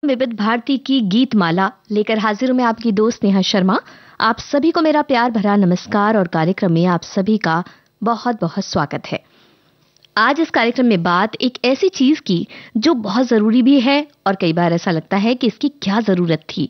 विविध भारती की गीत माला लेकर हाजिर हूं मैं आपकी दोस्त नेहा शर्मा। आप सभी को मेरा प्यार भरा नमस्कार और कार्यक्रम में आप सभी का बहुत बहुत स्वागत है। आज इस कार्यक्रम में बात एक ऐसी चीज की जो बहुत जरूरी भी है और कई बार ऐसा लगता है कि इसकी क्या जरूरत थी।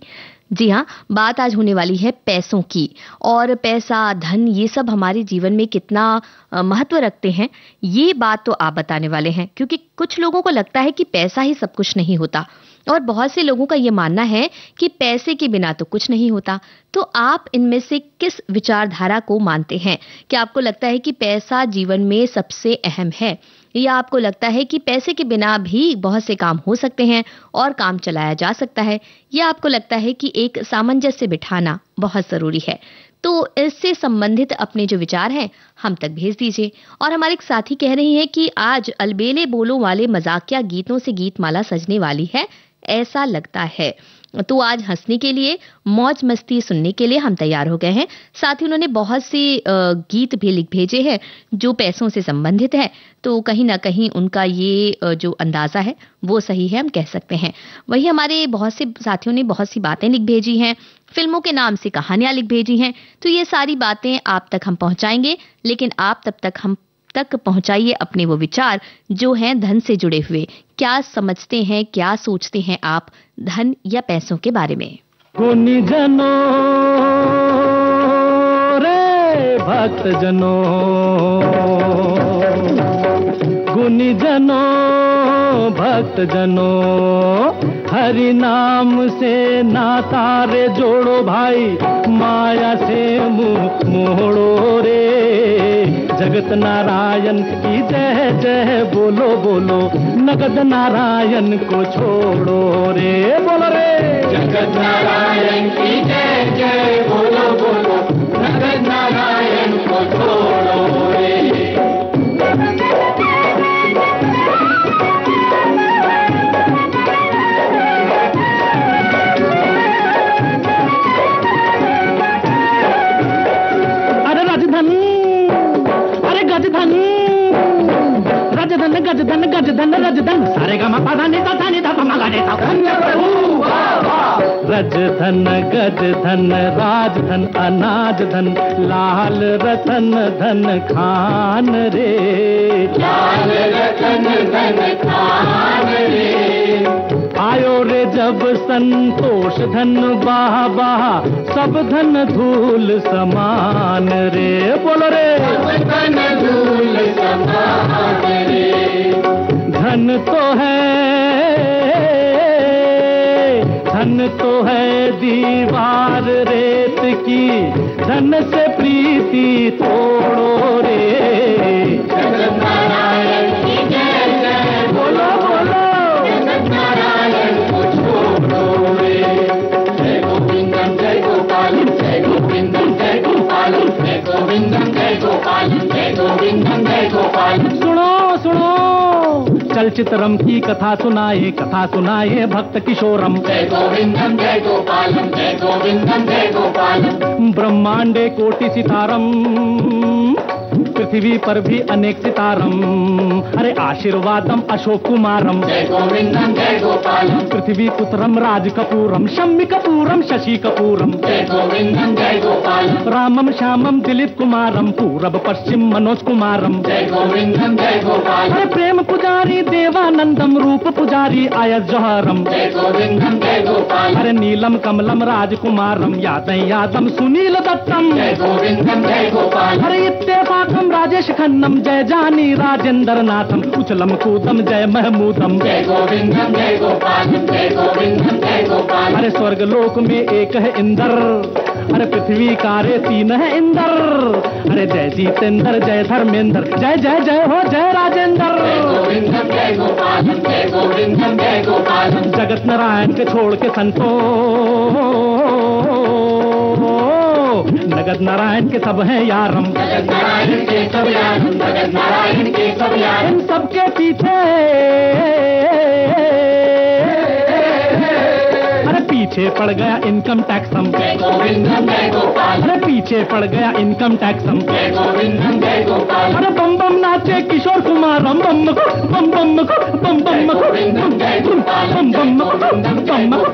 जी हाँ, बात आज होने वाली है पैसों की। और पैसा, धन, ये सब हमारे जीवन में कितना महत्व रखते हैं, ये बात तो आप बताने वाले हैं। क्योंकि कुछ लोगों को लगता है कि पैसा ही सब कुछ नहीं होता और बहुत से लोगों का ये मानना है कि पैसे के बिना तो कुछ नहीं होता। तो आप इनमें से किस विचारधारा को मानते हैं? क्या आपको लगता है कि पैसा जीवन में सबसे अहम है, या आपको लगता है कि पैसे के बिना भी बहुत से काम हो सकते हैं और काम चलाया जा सकता है, या आपको लगता है कि एक सामंजस्य बिठाना बहुत जरूरी है? तो इससे संबंधित अपने जो विचार हैं हम तक भेज दीजिए। और हमारे एक साथी कह रही हैं कि आज अलबेले बोलों वाले मजाकिया गीतों से गीतमाला सजने वाली है, ऐसा लगता है। तो आज हंसने के लिए, मौज मस्ती सुनने के लिए हम तैयार हो गए हैं। साथ ही उन्होंने बहुत से गीत भी लिख भेजे हैं जो पैसों से संबंधित है। तो कहीं ना कहीं उनका ये जो अंदाजा है वो सही है, हम कह सकते हैं। वही हमारे बहुत से साथियों ने बहुत सी बातें लिख भेजी हैं, फिल्मों के नाम से कहानियां लिख भेजी हैं। तो ये सारी बातें आप तक हम पहुंचाएंगे, लेकिन आप तब तक हम तक पहुंचाइए अपने वो विचार जो हैं धन से जुड़े हुए। क्या समझते हैं, क्या सोचते हैं आप धन या पैसों के बारे में? गुनी जनो रे भक्त जनो, गुनी जनो भक्त जनो, हरि नाम से नाता रे जोड़ो भाई, माया से मुंह मोड़ो रे। जगत नारायण की जय जय बोलो बोलो, नगद नारायण को छोड़ो रे। बोलो रे, जगत नारायण की जय जय बोलो बोलो, नगद नारायण को छोड़ो रे। गजधन गजधन रजधन, सारे गा पा धा नि धा पा मा गा रे धा। रजधन गजधन राजधन अनाजधन, लाल रतन धन खान रे, लाल रतन धन खान रे। आयो रे जब संतोष धन बाह बाह, सब धन धूल समान रे। बोलो रे, सब धन धूल समान रे। धन तो है दीवार रेत की, धन से प्रीति तोड़ो रे। जगत नारायण की जय जय बोलो बोलो, जगत नारायण को छोड़ो रे। जय गोविंदम जय गोपालम, जय गोविंदम जय गोपालम, जय गोविंदम जय गोपालम, जय गोविंदम जय गोपालम। सुनो सुनो, चलचित्रम की कथा सुनाए भक्त किशोरम। जय गोविंदम जय गोपालम, जय गोविंदम जय गोपालम। ब्रह्मांडे कोटि सितारम, पृथ्वी पर भी अनेक सितारम। अरे आशीर्वादम अशोक कुमारम। जय गोविंदम जय गोपालम। पृथ्वी पुत्रम राज कपूरम, शम्मी कपूरम शशि कपूरम। जय गोविंदम जय गोपालम। रामम श्यामम दिलीप कुमारम, पूरब पश्चिम मनोज कुमारम। जय गोविंदम जय गोपालम। अरे प्रेम पुजारी देवानंदम, रूप पुजारी आयत जौहरम। जय गोविंदम जय गोपालम। अरे नीलम कमलम राजकुमारम, यादम सुनील दत्तम। जय गोविंदम जय गोपालम। अरे इत्तेफाकम राजेश खन्नम, जय जानी राजेंद्र नाथम, उछलम कूदम जय महमूदम। जय गोविंदम जय गोपालम, जय गोविंदम जय गोपालम। अरे स्वर्ग लोक में एक है इंद्र, अरे पृथ्वी का रे तीन है इंद्र। अरे जय जितेंद्र जय धर्मेंद्र, जय जय जय हो जय राजेंद्र। जय गोविंदम जय गोपालम, जय गोविंदम जय गोपालम। जगत नारायण के छोड़ के संतो, नगद नारायण के सब हैं यारम। जगत नारायण के सब यारम, जगत नारायण के सब यारम। इन सबके पीछे पीछे पड़ गया इनकम टैक्स हम, जय गोविंदम जय गोपाल, अरे पीछे पड़ गया इनकम टैक्स हम, जय गोविंदम जय गोपाल, अरे बम बम नाचे किशोर कुमार हम, बम को बम बम को बम बम को गोविंदम जय गोपाल, बम बम को बम को बम को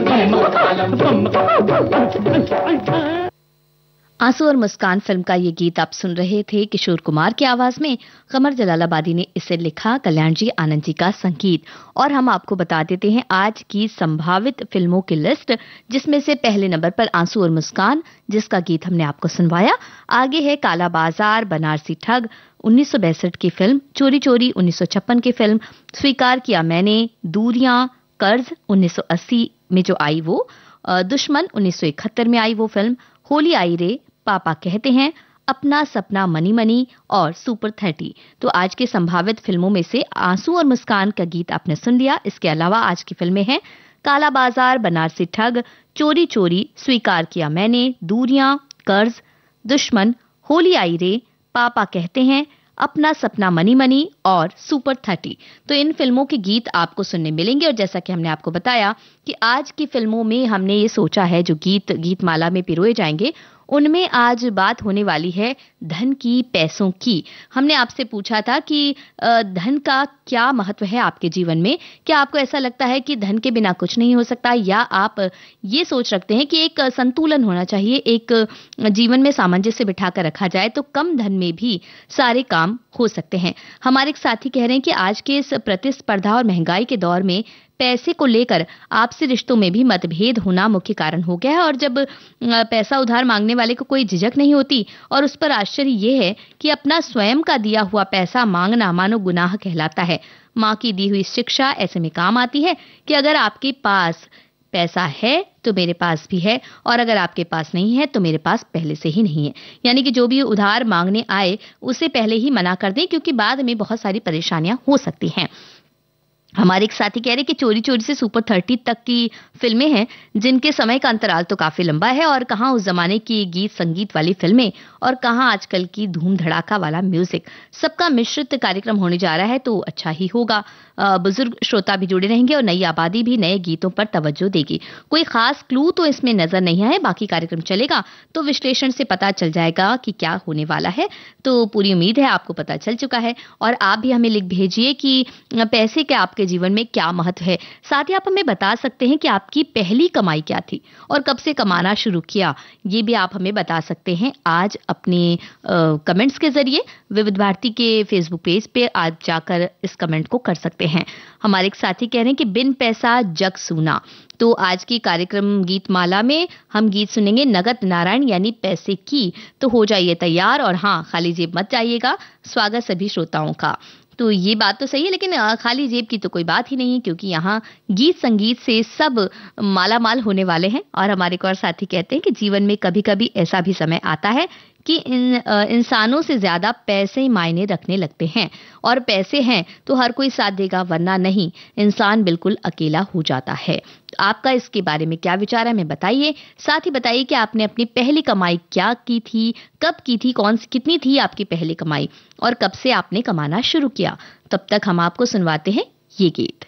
जय गोपाल, बम को आंसू और मुस्कान फिल्म का ये गीत आप सुन रहे थे किशोर कुमार की आवाज में। कमर जलालाबादी ने इसे लिखा, कल्याण जी आनंद जी का संगीत। और हम आपको बता देते हैं आज की संभावित फिल्मों की लिस्ट, जिसमें से पहले नंबर पर आंसू और मुस्कान, जिसका गीत हमने आपको सुनवाया। आगे है काला बाजार, बनारसी ठग 1962 की फिल्म, चोरी चोरी 1956 की फिल्म, स्वीकार किया मैंने, दूरियां, कर्ज 1980 में जो आई वो, दुश्मन 1971 में आई वो फिल्म, होली आई रे, पापा कहते हैं, अपना सपना मनी मनी और सुपर 30। तो आज के संभावित फिल्मों में से आंसू और मुस्कान का गीत आपने सुन लिया। इसके अलावा आज की फिल्में हैं काला बाजार, बनारसी ठग, चोरी चोरी, स्वीकार किया मैंने, दूरियां, कर्ज, दुश्मन, होली आई रे, पापा कहते हैं, अपना सपना मनी मनी और सुपर 30। तो इन फिल्मों के गीत आपको सुनने मिलेंगे। और जैसा कि हमने आपको बताया कि आज की फिल्मों में हमने ये सोचा है जो गीत माला में पिरोए जाएंगे, उनमें आज बात होने वाली है धन की, पैसों की। हमने आपसे पूछा था कि धन का क्या महत्व है आपके जीवन में। क्या आपको ऐसा लगता है कि धन के बिना कुछ नहीं हो सकता, या आप ये सोच रखते हैं कि एक संतुलन होना चाहिए, एक जीवन में सामंजस्य बिठाकर रखा जाए तो कम धन में भी सारे काम हो सकते हैं। हमारे एक साथी कह रहे हैं कि आज के इस प्रतिस्पर्धा और महंगाई के दौर में पैसे को लेकर आपसी रिश्तों में भी मतभेद होना मुख्य कारण हो गया है। और जब पैसा उधार मांगने वाले को कोई झिझक नहीं होती, और उस पर आश्चर्य ये है कि अपना स्वयं का दिया हुआ पैसा मांगना मानो गुनाह कहलाता है। माँ की दी हुई शिक्षा ऐसे में काम आती है कि अगर आपके पास पैसा है तो मेरे पास भी है, और अगर आपके पास नहीं है तो मेरे पास पहले से ही नहीं है। यानी कि जो भी उधार मांगने आए उसे पहले ही मना कर दें, क्योंकि बाद में बहुत सारी परेशानियां हो सकती हैं। हमारे एक साथी कह रहे हैं कि चोरी चोरी से सुपर 30 तक की फिल्में हैं जिनके समय का अंतराल तो काफी लंबा है, और कहाँ उस जमाने की गीत संगीत वाली फिल्में और कहाँ आजकल की धूम धड़ाका वाला म्यूजिक। सबका मिश्रित कार्यक्रम होने जा रहा है तो अच्छा ही होगा। बुजुर्ग श्रोता भी जुड़े रहेंगे और नई आबादी भी नए गीतों पर तवज्जो देगी। कोई खास क्लू तो इसमें नजर नहीं है, बाकी कार्यक्रम चलेगा तो विश्लेषण से पता चल जाएगा कि क्या होने वाला है। तो पूरी उम्मीद है आपको पता चल चुका है, और आप भी हमें लिख भेजिए कि पैसे के आपके जीवन में क्या महत्व है। साथ ही आप हमें बता सकते हैं कि आपकी पहली कमाई क्या थी और कब से कमाना शुरू किया, ये भी आप हमें बता सकते हैं आज अपने कमेंट्स के जरिए। विविध भारती के फेसबुक पेज पे आज जाकर इस कमेंट को कर सकते हैं। हमारे एक साथी कह रहे हैं कि बिन पैसा जग सूना। तो आज की कार्यक्रम गीत माला में हम गीत सुनेंगे नगद नारायण यानी पैसे की। तो हो जाइए तैयार, और हाँ, खाली जेब मत जाइएगा। स्वागत सभी श्रोताओं का। तो ये बात तो सही है, लेकिन खाली जेब की तो कोई बात ही नहीं है, क्योंकि यहाँ गीत संगीत से सब माला माल होने वाले हैं। और हमारे एक और साथी कहते हैं कि जीवन में कभी कभी ऐसा भी समय आता है कि इंसानों से ज्यादा पैसे ही मायने रखने लगते हैं, और पैसे हैं तो हर कोई साथ देगा, वरना नहीं, इंसान बिल्कुल अकेला हो जाता है। आपका इसके बारे में क्या विचार है, हमें बताइए। साथ ही बताइए कि आपने अपनी पहली कमाई क्या की थी, कब की थी, कितनी थी आपकी पहली कमाई, और कब से आपने कमाना शुरू किया। तब तक हम आपको सुनवाते हैं ये गीत।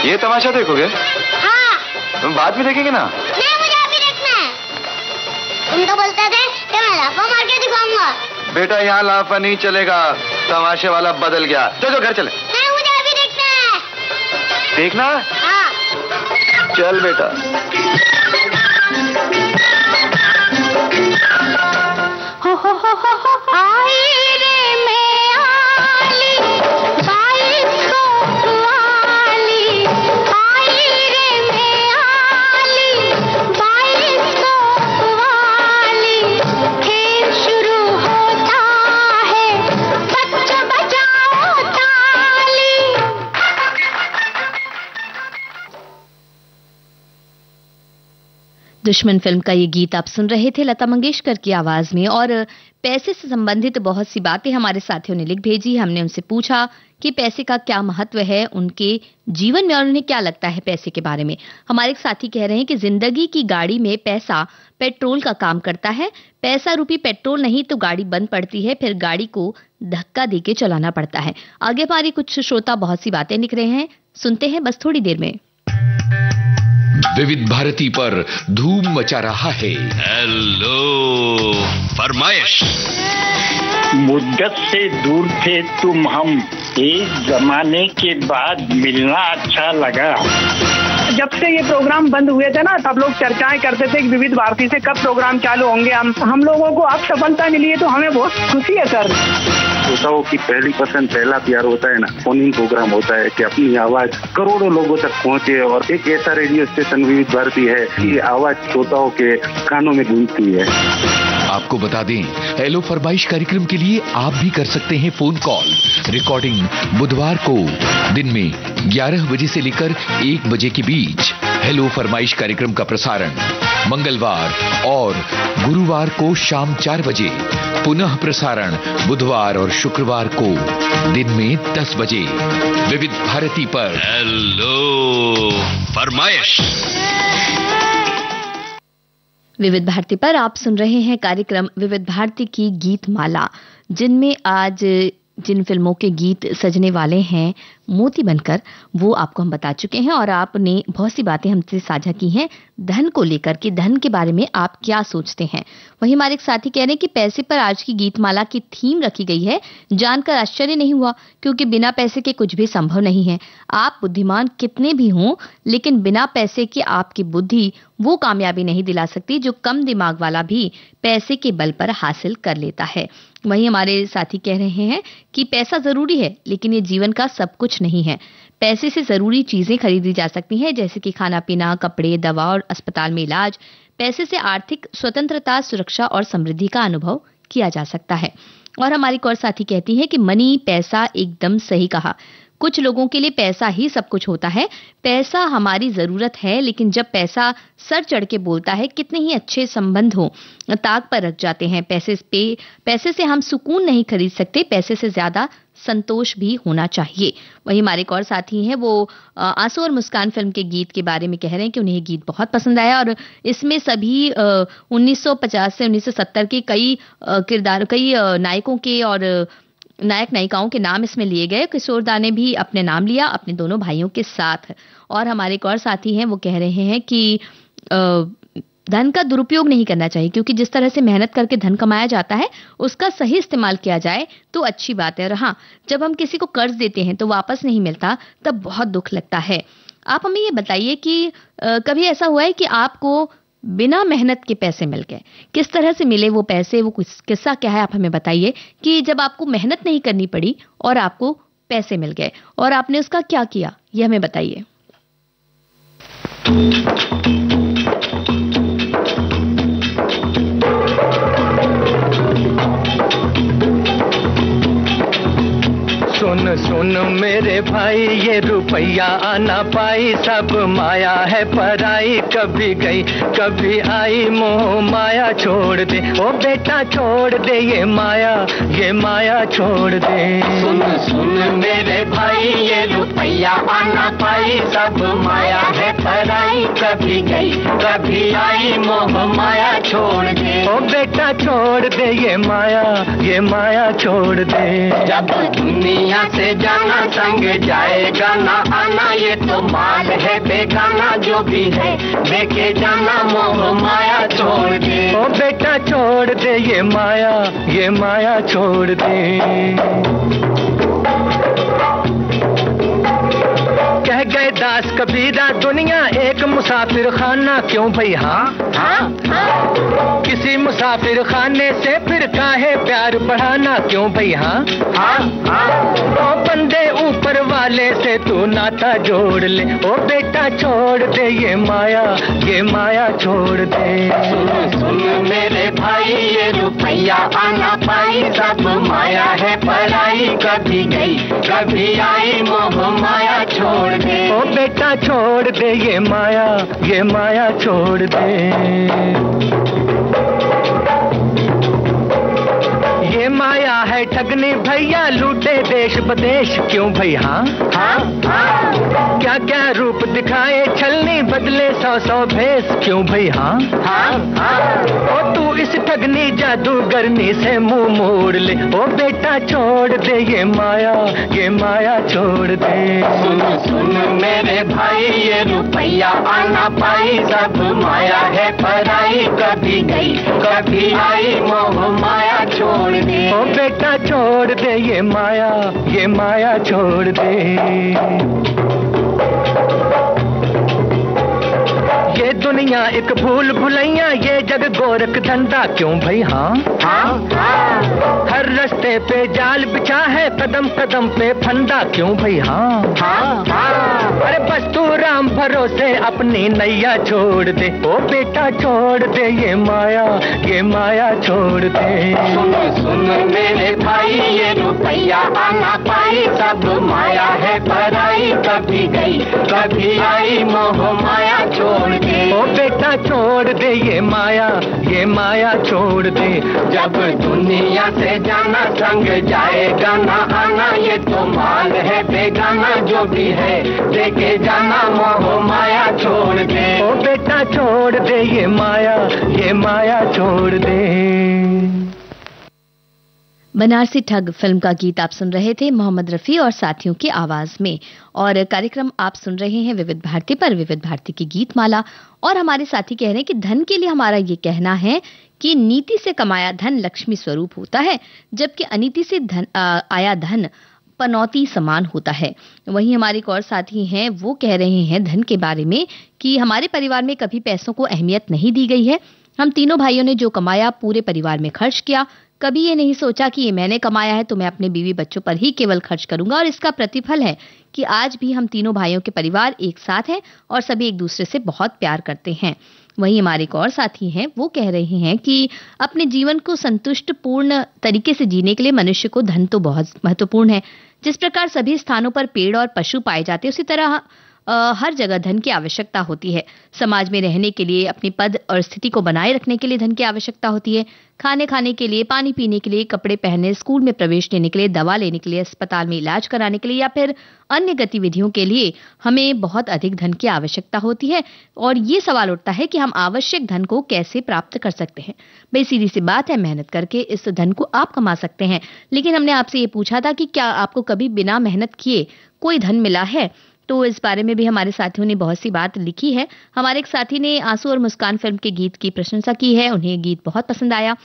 ये तमाशा देखोगे? हाँ। तुम बाद में देखेंगे ना? नहीं, मुझे अभी देखना है। तुम तो बोलते थे कि मैं लाफा मार के दिखाऊंगा। बेटा यहाँ लाफा नहीं चलेगा, तमाशे वाला बदल गया। चलो घर चले। नहीं, मुझे अभी देखना है। देखना? हाँ। चल बेटा। आई रे मैं आली, बाईस को वाली। आई रे मैं आली, बाईस को वाली। खेल शुरू होता है, बच्चा बजाओ ताली। दुश्मन फिल्म का ये गीत आप सुन रहे थे लता मंगेशकर की आवाज में। और पैसे से संबंधित बहुत सी बातें हमारे साथियों ने लिख भेजी। हमने उनसे पूछा कि पैसे का क्या महत्व है उनके जीवन में और उन्हें क्या लगता है पैसे के बारे में। हमारे एक साथी कह रहे हैं कि जिंदगी की गाड़ी में पैसा पेट्रोल का काम करता है। पैसा रूपी पेट्रोल नहीं तो गाड़ी बंद पड़ती है, फिर गाड़ी को धक्का देके चलाना पड़ता है। आगे हमारे कुछ श्रोता बहुत सी बातें लिख रहे हैं, सुनते हैं बस थोड़ी देर में। विविध भारती पर धूम मचा रहा है हेलो फरमाइश। मुद्दत से दूर थे तुम हम, एक जमाने के बाद मिलना अच्छा लगा। जब से ये प्रोग्राम बंद हुए थे ना, तब लोग चर्चाएं करते थे कि विविध भारती से कब प्रोग्राम चालू होंगे। हम लोगों को अब सफलता मिली है तो हमें बहुत खुशी है सर। श्रोताओं की पहली पसंद, पहला प्यार होता है ना, फोन इन प्रोग्राम होता है कि अपनी आवाज करोड़ों लोगों तक पहुंचे। और एक ऐसा रेडियो स्टेशन विविध भारती है कि आवाज श्रोताओं के कानों में गूंजती है। आपको बता दें, हेलो फरमाइश कार्यक्रम के लिए आप भी कर सकते हैं फोन कॉल। रिकॉर्डिंग बुधवार को दिन में 11 बजे से लेकर 1 बजे के बीच। हेलो फरमाइश कार्यक्रम का प्रसारण मंगलवार और गुरुवार को शाम 4 बजे। पुनः प्रसारण बुधवार और शुक्रवार को दिन में 10 बजे विविध भारती पर। हेलो फरमाइश। विविध भारती पर आप सुन रहे हैं कार्यक्रम विविध भारती की गीत माला, जिनमें आज जिन फिल्मों के गीत सजने वाले हैं मोती बनकर, वो आपको हम बता चुके हैं। और आपने बहुत सी बातें हमसे साझा की हैं धन को लेकर कि धन के बारे में आप क्या सोचते हैं। वहीं हमारे एक साथी कह रहे हैं कि पैसे पर आज की गीतमाला की थीम रखी गई है, जानकर आश्चर्य नहीं हुआ क्योंकि बिना पैसे के कुछ भी संभव नहीं है। आप बुद्धिमान कितने भी हों, लेकिन बिना पैसे के आपकी बुद्धि वो कामयाबी नहीं दिला सकती जो कम दिमाग वाला भी पैसे के बल पर हासिल कर लेता है। वहीं हमारे साथी कह रहे हैं कि पैसा जरूरी है लेकिन ये जीवन का सब कुछ नहीं है। पैसे से जरूरी चीजें खरीदी जा सकती हैं, जैसे कि खाना पीना, कपड़े, दवा और अस्पताल में इलाज। पैसे से आर्थिक स्वतंत्रता, सुरक्षा और समृद्धि का अनुभव किया जा सकता है। और हमारी एक और साथी कहती है कि मनी, पैसा, एकदम सही कहा। कुछ लोगों के लिए पैसा ही सब कुछ होता है। पैसा हमारी जरूरत है, लेकिन जब पैसा सर चढ़ के बोलता है, कितने ही अच्छे संबंध हो ताक पर रख जाते हैं। पैसे से हम सुकून नहीं खरीद सकते, पैसे से ज्यादा संतोष भी होना चाहिए। वहीं हमारे एक और साथी हैं, वो आंसू और मुस्कान फिल्म के गीत के बारे में कह रहे हैं कि उन्हें गीत बहुत पसंद आया और इसमें सभी 1950 से 1970 के कई नायकों के और नायक नायिकाओं के नाम इसमें लिए गए। किशोरदा ने भी अपने नाम लिया अपने दोनों भाइयों के साथ। और हमारे एक और साथी हैं, वो कह रहे हैं कि धन का दुरुपयोग नहीं करना चाहिए, क्योंकि जिस तरह से मेहनत करके धन कमाया जाता है उसका सही इस्तेमाल किया जाए तो अच्छी बात है। और हाँ, जब हम किसी को कर्ज देते हैं तो वापस नहीं मिलता, तब बहुत दुख लगता है। आप हमें ये बताइए कि कभी ऐसा हुआ है कि आपको बिना मेहनत के पैसे मिल गए? किस तरह से मिले वो पैसे, वो किस्सा क्या है, आप हमें बताइए कि जब आपको मेहनत नहीं करनी पड़ी और आपको पैसे मिल गए और आपने उसका क्या किया, ये हमें बताइए। सुन सुन मेरे भाई, ये रुपया आना पाई, सब माया है पराई। कभी गई कभी आई, मोह माया छोड़ दे, ओ बेटा छोड़ दे ये माया छोड़ दे। सुन सुन मेरे भाई, ये रुपया आना पाई, सब माया है पराई। कभी गई कभी आई, मोह माया छोड़ दे, ओ बेटा छोड़ दे ये माया छोड़ दे। जब दुनिया से जाना संग जाएगा ना आना, ये तो माल है बेगाना जो भी है देखे जाना, मोह माया छोड़ दे। ओ बेटा छोड़ दे ये माया छोड़ दे। कह गए दास कबीरा दुनिया एक मुसाफिर खाना, क्यों भाई हाँ किसी मुसाफिर खाने से फिर काहे प्यार बढ़ाना, क्यों भाई हाँ ओ बंदे ऊपर वाले से तू नाता जोड़ ले। ओ बेटा छोड़ दे ये माया छोड़ दे। सुन मेरे भाई ये रुपया आना पाई, सब माया है पराई, कभी गई कभी आई, मोह माया छोड़ दे। ओ बेटा छोड़ दे ये माया छोड़ दे। ये माया है ठगनी भैया, लूटे देश बदेश, क्यों भाई हाँ क्या क्या रूप दिखाए छलनी, बदले 100 भेस, क्यों भाई हाँ ओ तू इस ठगनी जादूगरनी से मुंह मोड़ ले। ओ बेटा छोड़ दे ये माया छोड़ दे। सुन मेरे भाई ये रुपया आना पाई, सब माया है पराई, कभी गई कभी आई, मोह माया छोड़ दे। ओ बेटा छोड़ दे ये माया छोड़ दे। ये दुनिया एक भूल भुलैया, ये जग गोरख धंधा, क्यों भाई हाँ हर रास्ते पे जाल बिछा है, कदम कदम पे फंदा, क्यों भाई हाँ अरे बस तू राम भरोसे अपनी नैया छोड़ दे। ओ बेटा छोड़ दे ये माया छोड़ दे। सुन मेरे भाई ये रुपया आना पाई, सब माया है पराई, कभी गई कभी आई, मोह माया छोड़ दे। ओ बेटा छोड़ दे ये माया छोड़ दे। जब दुनिया से जाना संग जाएगा ना आना, ये तो माल है बेगाना जो भी है देखे जाना, मोह माया छोड़ दे। ओ बेटा छोड़ दे ये माया छोड़ दे। बनारसी ठग फिल्म का गीत आप सुन रहे थे मोहम्मद रफी और साथियों की आवाज में। और कार्यक्रम आप सुन रहे हैं विविध भारती पर, विविध भारती की गीत माला। और हमारे साथी कह रहे हैं कि धन के लिए हमारा ये कहना है कि नीति से कमाया धन लक्ष्मी स्वरूप होता है, जबकि अनीति से आया धन पनौती समान होता है। वहीं हमारे एक और साथी हैं, वो कह रहे हैं धन के बारे में कि हमारे परिवार में कभी पैसों को अहमियत नहीं दी गई है। हम तीनों भाइयों ने जो कमाया पूरे परिवार में खर्च किया, कभी ये नहीं सोचा कि ये मैंने कमाया है तो मैं अपने बीवी बच्चों पर ही केवल खर्च करूंगा। और इसका प्रतिफल है कि आज भी हम तीनों भाइयों के परिवार एक साथ हैं और सभी एक दूसरे से बहुत प्यार करते हैं। वहीं हमारे एक और साथी हैं, वो कह रहे हैं कि अपने जीवन को संतुष्ट पूर्ण तरीके से जीने के लिए मनुष्य को धन तो बहुत महत्वपूर्ण है। जिस प्रकार सभी स्थानों पर पेड़ और पशु पाए जाते हैं, उसी तरह हर जगह धन की आवश्यकता होती है। समाज में रहने के लिए, अपनी पद और स्थिति को बनाए रखने के लिए धन की आवश्यकता होती है। खाने के लिए, पानी पीने के लिए, कपड़े पहनने, स्कूल में प्रवेश लेने के लिए, दवा लेने के लिए, अस्पताल में इलाज कराने के लिए या फिर अन्य गतिविधियों के लिए हमें बहुत अधिक धन की आवश्यकता होती है। और ये सवाल उठता है कि हम आवश्यक धन को कैसे प्राप्त कर सकते हैं। भाई सीधी सी बात है, मेहनत करके इस धन को आप कमा सकते हैं। लेकिन हमने आपसे ये पूछा था कि क्या आपको कभी बिना मेहनत किए कोई धन मिला है? तो इस बारे में भी हमारे साथियों ने बहुत सी बात लिखी है। हमारे एक साथी ने आंसू और मुस्कान फिल्म के गीत की प्रशंसा की है, उन्हें गीत बहुत पसंद आया।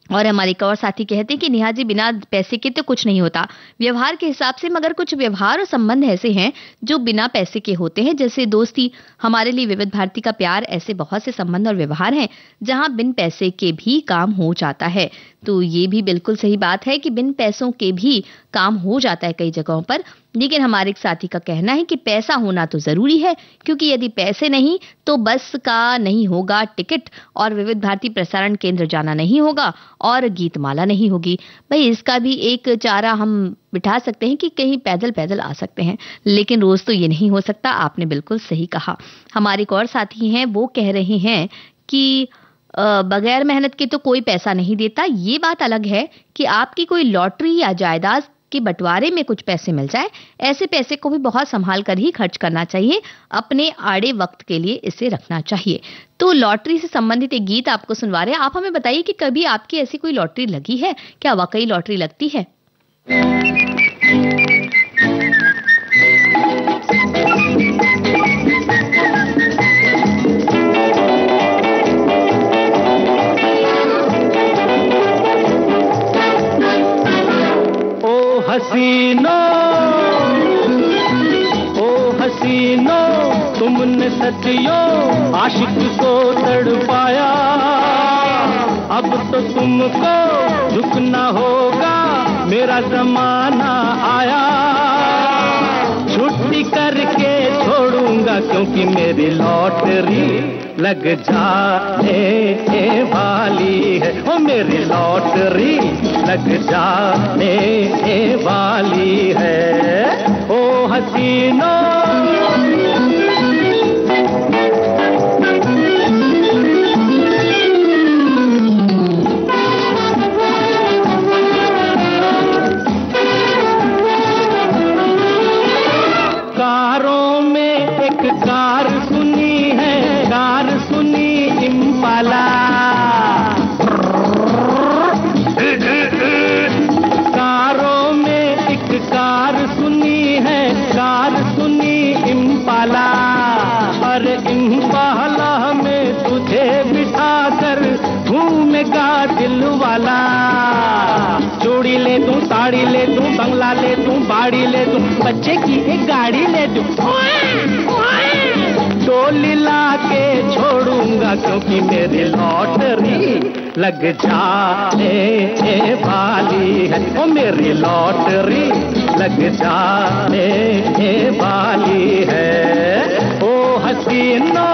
और हमारे एक और साथी कहते हैं कि नेहा जी बिना पैसे के तो कुछ नहीं होता व्यवहार के हिसाब से, मगर कुछ व्यवहार और संबंध ऐसे हैं जो बिना पैसे के होते हैं, जैसे दोस्ती। हमारे लिए विविध भारती का प्यार, ऐसे बहुत से संबंध और व्यवहार हैं जहां बिन पैसे के भी काम हो जाता है। तो ये भी बिल्कुल सही बात है कि बिन पैसों के भी काम हो जाता है कई जगहों पर। लेकिन हमारे एक साथी का कहना है कि पैसा होना तो जरूरी है, क्योंकि यदि पैसे नहीं तो बस का नहीं होगा टिकट, और विविध भारती प्रसारण केंद्र जाना नहीं होगा, और गीतमाला नहीं होगी। भाई इसका भी एक चारा हम बिठा सकते हैं कि कहीं पैदल पैदल आ सकते हैं, लेकिन रोज तो ये नहीं हो सकता। आपने बिल्कुल सही कहा। हमारे एक और साथी हैं, वो कह रहे हैं कि बगैर मेहनत के तो कोई पैसा नहीं देता। ये बात अलग है कि आपकी कोई लॉटरी या जायदाद के बंटवारे में कुछ पैसे मिल जाए, ऐसे पैसे को भी बहुत संभाल कर ही खर्च करना चाहिए। अपने आड़े वक्त के लिए इसे रखना चाहिए। तो लॉटरी से संबंधित एक गीत आपको सुनवा रहे हैं। आप हमें बताइए कि कभी आपकी ऐसी कोई लॉटरी लगी है? क्या वाकई लॉटरी लगती है? तुमने सदियों आशिक को तड़पाया, अब तो तुमको झुकना होगा, मेरा जमाना आया। छुट्टी करके छोड़ूंगा क्योंकि मेरी लॉटरी लग जाने वाली है, ओ मेरी लॉटरी लग जाने वाली है। ओ हसीनो कारों में एक कार सुनी है, कार सुनी इम्पाला। कारों में एक कार सुनी है, कार सुनी इम्पाला। अरे इम्पाला में तुझे बिठाकर घूमेगा दिल वाला। चूड़ी ले दूं, साड़ी ले दूं, बंगला ले दूं, बाड़ी ले दूं, बच्चे की एक गाड़ी ले दूं, डोली ला के छोड़ूंगा क्योंकि मेरी लॉटरी लग जाने वाली है, ओ मेरी लॉटरी लग जाने वाली है। ओ हसीनो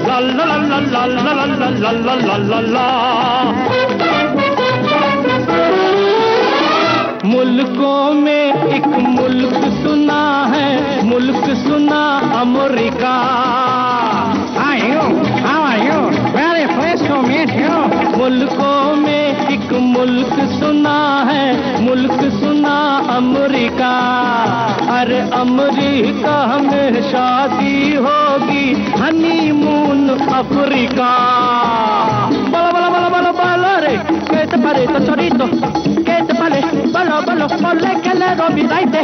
ला ला ला ला ला ला ला ला ला ला। मुल्कों में एक मुल्क सुना है, मुल्क सुना America. Very place to meet you. मुल्कों में एक मुल्क सुना है, मुल्क सुना अमेरिका। अरे अमेरिका में शादी होगी, हनीमून अफ्रीका। बोलो बोलो बोलो बोलो बोलो रे, कैसे परे तो चोरीतो, कैसे परे बोलो बोलो बोले के ले रोबिदाइते,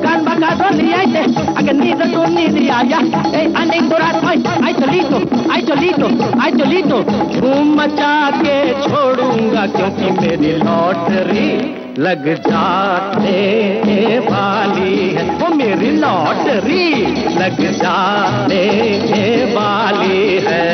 कान बगा लियाइते, अगर नींद तो नींद आया, ए अनेक दुरात आई चलीतो, धूम मचा के छोड़ूंगा क्योंकि मेरी लॉटरी लग जाने वाली है, वो मेरी लॉटरी लग जाने वाली है।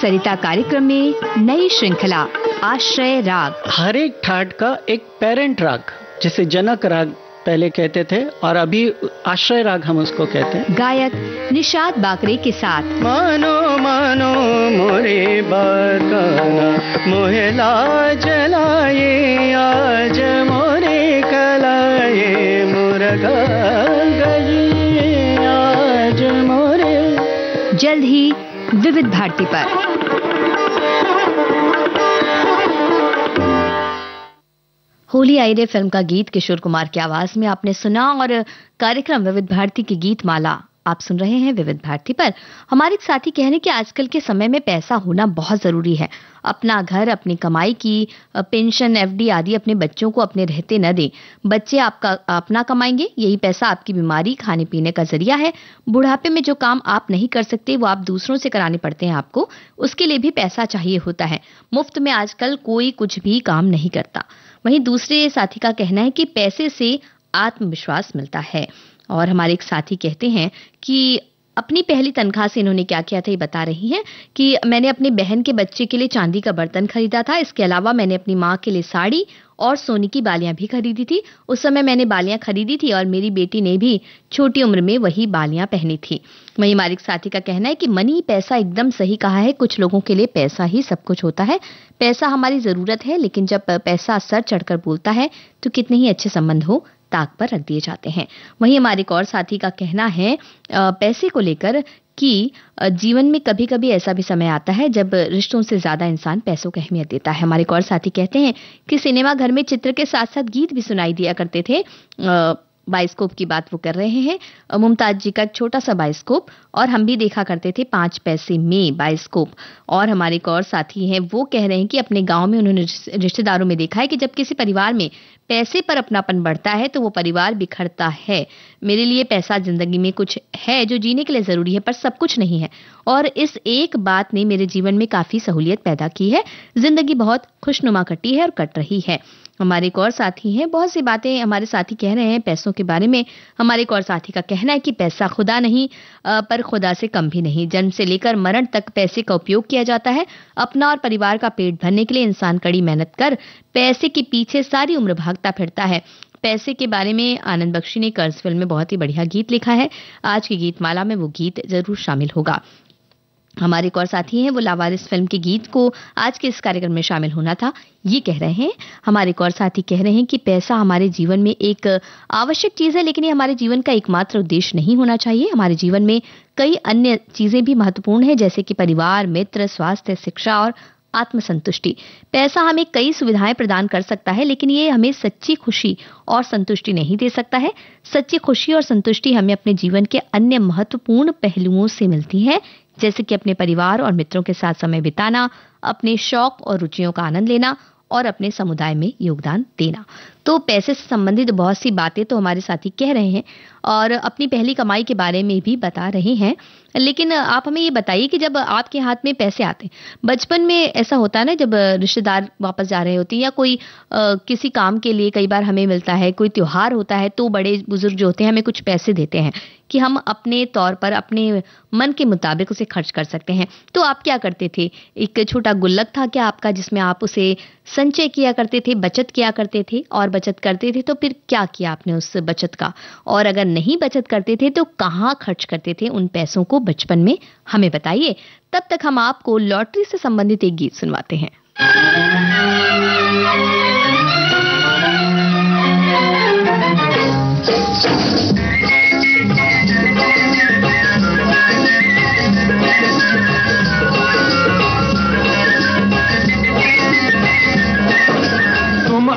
सरिता कार्यक्रम में नई श्रृंखला आश्रय राग। हर एक ठाट का एक पेरेंट राग, जिसे जनक राग पहले कहते थे और अभी आश्रय राग हम उसको कहते हैं। गायक निषाद बाकरे के साथ। मानो मानो मोरे बाकाना मोहला जलाए, आज मोरे कलाए मुरगा गए, आज मोरे। जल्द ही विविध भारती पर। होली आई रे फिल्म का गीत किशोर कुमार की आवाज में आपने सुना और कार्यक्रम विविध भारती की गीत माला आप सुन रहे हैं विविध भारती पर। हमारे साथी कह रहे हैं कि आजकल के समय में पैसा होना बहुत जरूरी है। अपना घर, अपनी कमाई की पेंशन, एफडी आदि अपने बच्चों को अपने रहते न दें। बच्चे आपका अपना कमाएंगे, यही पैसा आपकी बीमारी, खाने पीने का जरिया है। बुढ़ापे में जो काम आप नहीं कर सकते वो आप दूसरों से कराने पड़ते हैं आपको, उसके लिए भी पैसा चाहिए होता है। मुफ्त में आजकल कोई कुछ भी काम नहीं करता। वहीं दूसरे साथी का कहना है कि पैसे से आत्मविश्वास मिलता है। और हमारे एक साथी कहते हैं कि अपनी पहली तनख्वाह से इन्होंने क्या किया था ये बता रही हैं कि मैंने अपनी बहन के बच्चे के लिए चांदी का बर्तन खरीदा था। इसके अलावा मैंने अपनी माँ के लिए साड़ी और सोने की बालियां भी खरीदी थी। उस समय मैंने बालियां खरीदी थी और मेरी बेटी ने भी छोटी उम्र में वही बालियां पहनी थी। वहीं हमारे एक साथी का कहना है कि मनी, पैसा, एकदम सही कहा है। कुछ लोगों के लिए पैसा ही सब कुछ होता है। पैसा हमारी जरूरत है, लेकिन जब पैसा सर चढ़कर बोलता है तो कितने ही अच्छे संबंध हो ताक पर रख दिए जाते हैं। वहीं हमारे एक और साथी का कहना है पैसे को लेकर कि जीवन में कभी कभी ऐसा भी समय आता है जब रिश्तों से ज्यादा इंसान पैसों को अहमियत देता है। हमारे एक और साथी कहते हैं कि सिनेमा घर में चित्र के साथ साथ गीत भी सुनाई दिया करते थे। बाइस्कोप की बात वो कर रहे हैं, मुमताज जी का एक छोटा सा बाइस्कोप, और हम भी देखा करते थे 5 पैसे में बाइस्कोप। और हमारे एक और साथी हैं, वो कह रहे हैं कि अपने गांव में उन्होंने रिश्तेदारों में देखा है कि जब किसी परिवार में पैसे पर अपनापन बढ़ता है तो वो परिवार बिखरता है। मेरे लिए पैसा जिंदगी में कुछ है जो जीने के लिए जरूरी है, पर सब कुछ नहीं है, और इस एक बात ने मेरे जीवन में काफी सहूलियत पैदा की है। जिंदगी बहुत खुशनुमा कटी है और कट रही है। हमारे एक और साथी हैं, बहुत सी बातें हमारे साथी कह रहे हैं पैसों के बारे में। हमारे एक और साथी का कहना है कि पैसा खुदा नहीं, पर खुदा से कम भी नहीं। जन्म से लेकर मरण तक पैसे का उपयोग किया जाता है। अपना और परिवार का पेट भरने के लिए इंसान कड़ी मेहनत कर पैसे के पीछे सारी उम्र भागता फिरता है। पैसे के बारे में आनंद बख्शी ने कर्ज फिल्म में बहुत ही बढ़िया गीत लिखा है। आज की गीत माला में वो गीत जरूर शामिल होगा। हमारे एक और साथी हैं, वो लावारिस फिल्म के गीत को आज के इस कार्यक्रम में शामिल होना था, ये कह रहे हैं। हमारे एक और साथी कह रहे हैं कि पैसा हमारे जीवन में एक आवश्यक चीज है, लेकिन ये हमारे जीवन का एकमात्र उद्देश्य नहीं होना चाहिए। हमारे जीवन में कई अन्य चीजें भी महत्वपूर्ण हैं, जैसे कि परिवार, मित्र, स्वास्थ्य, शिक्षा और आत्मसंतुष्टि। पैसा हमें कई सुविधाएं प्रदान कर सकता है, लेकिन ये हमें सच्ची खुशी और संतुष्टि नहीं दे सकता है। सच्ची खुशी और संतुष्टि हमें अपने जीवन के अन्य महत्वपूर्ण पहलुओं से मिलती है, जैसे कि अपने परिवार और मित्रों के साथ समय बिताना, अपने शौक और रुचियों का आनंद लेना और अपने समुदाय में योगदान देना। तो पैसे से संबंधित बहुत सी बातें तो हमारे साथी कह रहे हैं और अपनी पहली कमाई के बारे में भी बता रहे हैं। लेकिन आप हमें ये बताइए कि जब आपके हाथ में पैसे आते हैं, बचपन में ऐसा होता है ना, जब रिश्तेदार वापस जा रहे होते हैं या कोई किसी काम के लिए कई बार हमें मिलता है, कोई त्योहार होता है तो बड़े बुजुर्ग जो होते हैं हमें कुछ पैसे देते हैं कि हम अपने तौर पर अपने मन के मुताबिक उसे खर्च कर सकते हैं। तो आप क्या करते थे? एक छोटा गुल्लक था क्या आपका जिसमें आप उसे संचय किया करते थे, बचत किया करते थे? और बचत करते थे तो फिर क्या किया आपने उस बचत का? और अगर नहीं बचत करते थे तो कहाँ खर्च करते थे उन पैसों को बचपन में? हमें बताइए। तब तक हम आपको लॉटरी से संबंधित एक गीत सुनवाते हैं।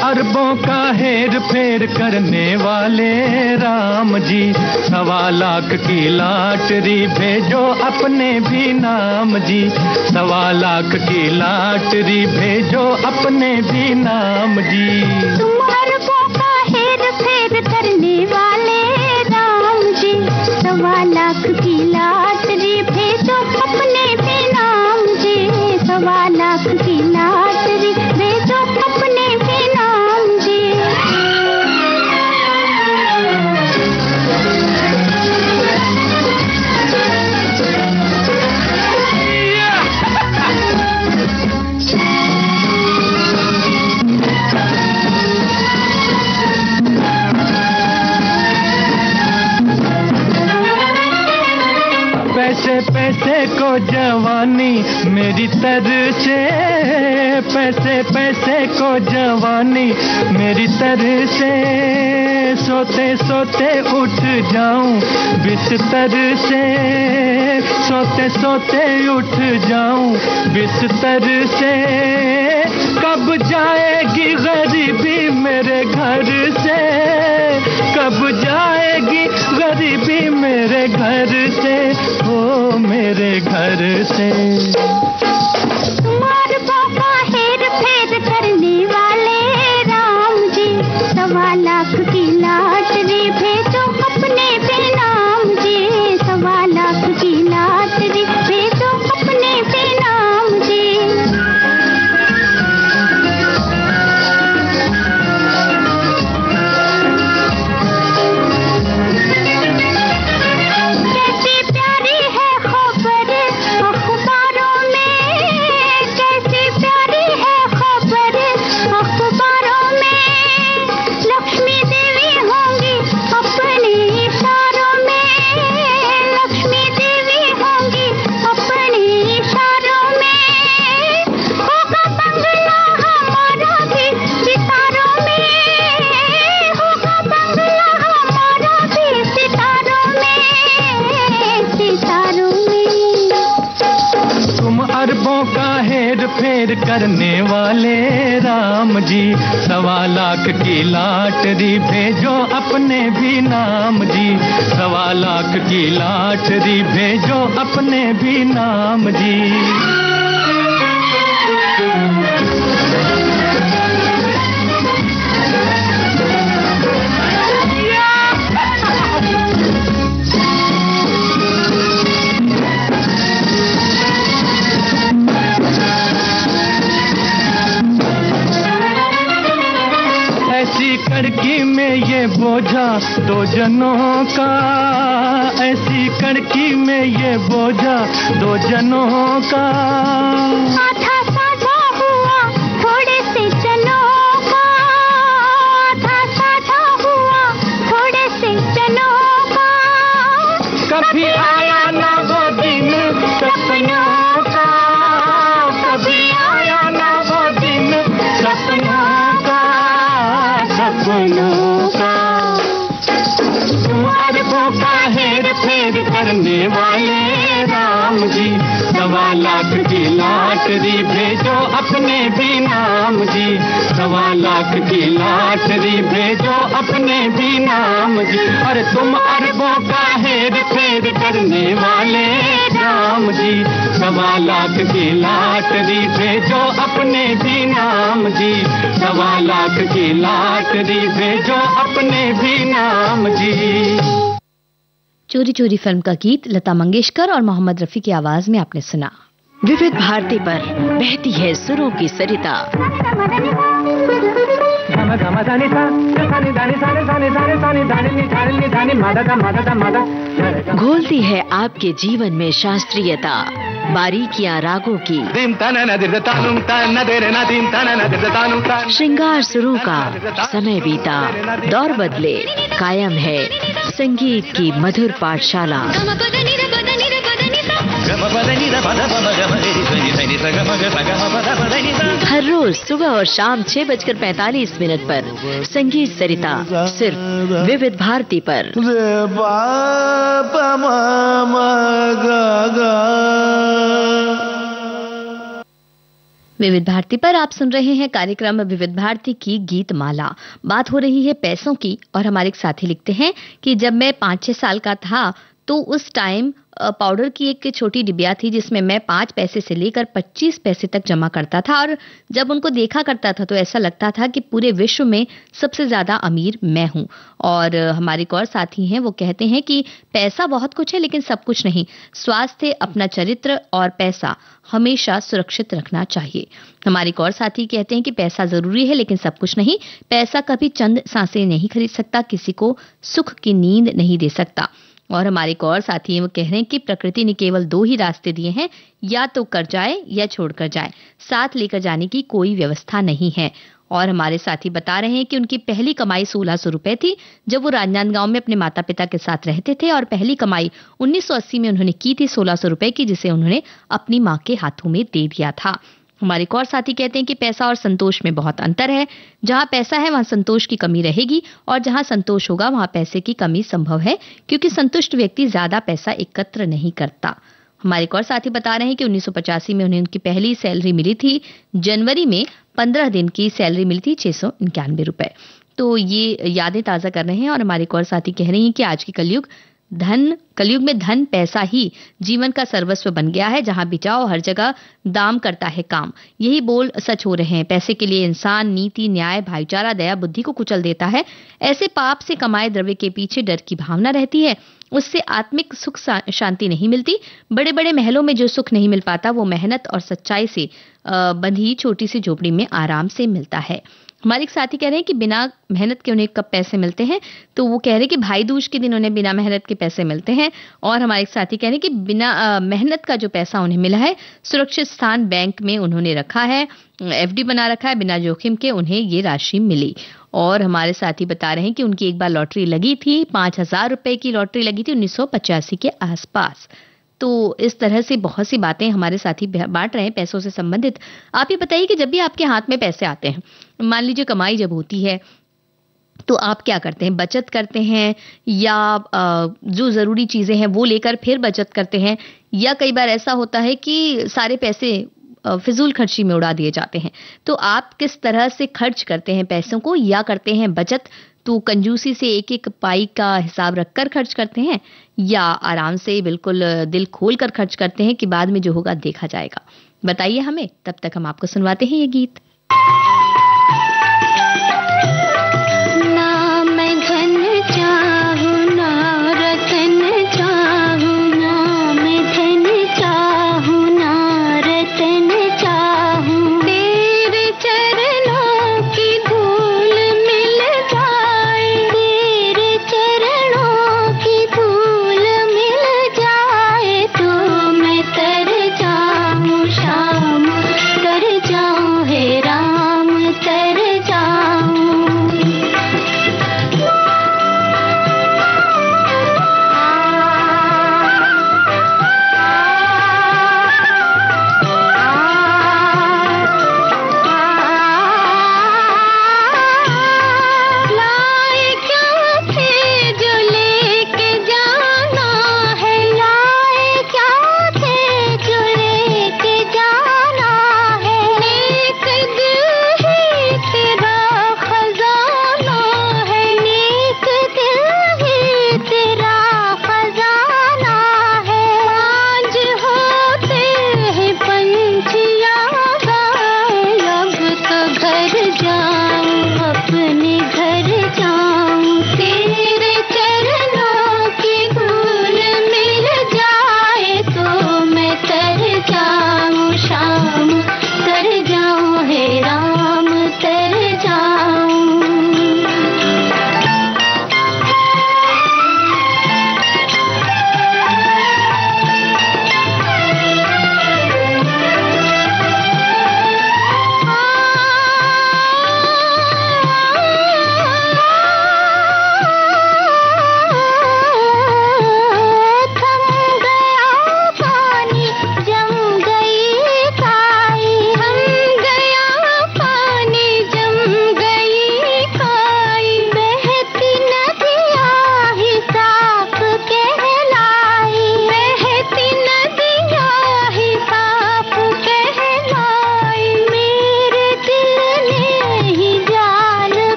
अरबों का हेर फेर करने वाले राम जी, 1.25 लाख की लॉटरी भेजो अपने भी नाम जी। 1.25 लाख की लॉटरी भेजो अपने भी नाम जी। तुम अरबों का हेर फेर करने वाले राम जी, 1.25 लाख की लॉटरी भेजो अपने भी नाम जी। 1.25 लाख की लॉटरी भेजो अपने भी नाम जी। पैसे पैसे को जवानी मेरी तरसे, पैसे पैसे को जवानी मेरी तरसे। सोते सोते उठ जाऊं बिस्तर से, सोते सोते उठ जाऊं बिस्तर से। कब जाएगी गरीबी मेरे घर से, कब जाएगी गरीबी मेरे घर से, ओ मेरे घर से। तुम्हारे पापा हेर फेर करने वाले राम जी, 1.25 लाख की लॉटरी भेजो अपने भी नाम जी। 1.25 लाख की लॉटरी भेजो अपने भी नाम जी। कैसी प्यारी फेर करने वाले राम जी, 1.25 लाख की लॉटरी भेजो अपने भी नाम जी, 1.25 लाख की लॉटरी भेजो अपने भी नाम जी। ऐसी कड़की में ये बोझा 2 जनों का, ऐसी कड़की में ये बोझा 2 जनों का। आधा साझा हुआ थोड़े से जनों का, आधा साझा हुआ थोड़े से जनों का। कभी आया ना वो दिन सपनों का, कभी आया ना वो दिन सपनों का, सपनों का। तुम अरबों का हेर फेर करने वाले राम जी, 1.25 लाख की लॉटरी भेजो अपने भी नाम जी, 1.25 लाख की लॉटरी भेजो अपने भी नाम जी। और तुम अरबों का हेर फेर करने वाले राम जी, 1.25 लाख की लॉटरी भेजो अपने भी नाम जी, 1.25 लाख की लॉटरी भेजो अपने भी नाम जी। चोरी चोरी फिल्म का गीत लता मंगेशकर और मोहम्मद रफी की आवाज में आपने सुना। विविध भारती पर बहती है सुरों की सरिता। घोलती है आपके जीवन में शास्त्रीयता, बारीकियां रागों की, श्रृंगार सुरों का। समय बीता, दौर बदले, कायम है संगीत की मधुर पाठशाला। हर रोज सुबह और शाम 6:45 पर संगीत सरिता, सिर्फ विविध भारती पर। विविध भारती पर आप सुन रहे हैं कार्यक्रम विविध भारती की गीत माला। बात हो रही है पैसों की और हमारे एक साथी लिखते हैं कि जब मैं 5-6 साल का था तो उस टाइम पाउडर की एक छोटी डिबिया थी जिसमें मैं 5 पैसे से लेकर 25 पैसे तक जमा करता था, और जब उनको देखा करता था तो ऐसा लगता था कि पूरे विश्व में सबसे ज्यादा अमीर मैं हूं। और हमारे एक और साथी हैं, वो कहते हैं कि पैसा बहुत कुछ है लेकिन सब कुछ नहीं। स्वास्थ्य, अपना चरित्र और पैसा हमेशा सुरक्षित रखना चाहिए। हमारे एक और साथी कहते हैं कि पैसा जरूरी है लेकिन सब कुछ नहीं। पैसा कभी चंद सांसें नहीं खरीद सकता, किसी को सुख की नींद नहीं दे सकता। और हमारे एक और साथी हैं, वो कह रहे हैं कि प्रकृति ने केवल 2 ही रास्ते दिए हैं, या तो कर जाए या छोड़कर जाए, साथ लेकर जाने की कोई व्यवस्था नहीं है। और हमारे साथी बता रहे हैं कि उनकी पहली कमाई 1600 रुपए थी जब वो राजनांदगांव में अपने माता पिता के साथ रहते थे, और पहली कमाई 1980 में उन्होंने की थी 1600 रुपए की, जिसे उन्होंने अपनी माँ के हाथों में दे दिया था। हमारे एक और साथी कहते हैं कि पैसा और संतोष में बहुत अंतर है। जहां पैसा है वहां संतोष की कमी रहेगी, और जहां संतोष होगा वहां पैसे की कमी संभव है, क्योंकि संतुष्ट व्यक्ति ज्यादा पैसा एकत्र नहीं करता। हमारे एक और साथी बता रहे हैं कि 1985 में उन्हें उनकी पहली सैलरी मिली थी। जनवरी में 15 दिन की सैलरी मिली थी 691 रुपए। तो ये यादें ताजा कर रहे हैं। और हमारे एक और साथी कह रही हैं कि आज की कलयुग में धन पैसा ही जीवन का सर्वस्व बन गया है। जहां बिचाओ हर जगह दाम करता है काम। यही बोल सच हो रहे हैं। पैसे के लिए इंसान नीति, न्याय, भाईचारा, दया, बुद्धि को कुचल देता है। ऐसे पाप से कमाए द्रव्य के पीछे डर की भावना रहती है, उससे आत्मिक सुख शांति नहीं मिलती। बड़े बड़े महलों में जो सुख नहीं मिल पाता वो मेहनत और सच्चाई से बंधी छोटी सी झोपड़ी में आराम से मिलता है। हमारे एक साथी कह रहे हैं कि बिना मेहनत के उन्हें कब पैसे मिलते हैं, तो वो कह रहे हैं कि भाई दूज के दिन उन्हें बिना मेहनत के पैसे मिलते हैं। और हमारे एक साथी कह रहे हैं कि बिना मेहनत का जो पैसा उन्हें मिला है, सुरक्षित स्थान बैंक में उन्होंने रखा है, FD बना रखा है, बिना जोखिम के उन्हें ये राशि मिली। और हमारे साथी बता रहे हैं कि उनकी एक बार लॉटरी लगी थी, 5000 रुपए की लॉटरी लगी थी 1985 के आसपास। तो इस तरह से बहुत सी बातें हमारे साथी बांट रहे हैं पैसों से संबंधित। आप ये बताइए कि जब भी आपके हाथ में पैसे आते हैं, मान लीजिए कमाई जब होती है, तो आप क्या करते हैं? बचत करते हैं, या जो ज़रूरी चीज़ें हैं वो लेकर फिर बचत करते हैं, या कई बार ऐसा होता है कि सारे पैसे फिजूल खर्ची में उड़ा दिए जाते हैं। तो आप किस तरह से खर्च करते हैं पैसों को, या करते हैं बचत, तो कंजूसी से एक एक पाई का हिसाब रखकर खर्च करते हैं, या आराम से बिल्कुल दिल खोल कर खर्च करते हैं कि बाद में जो होगा देखा जाएगा? बताइए हमें। तब तक हम आपको सुनवाते हैं ये गीत।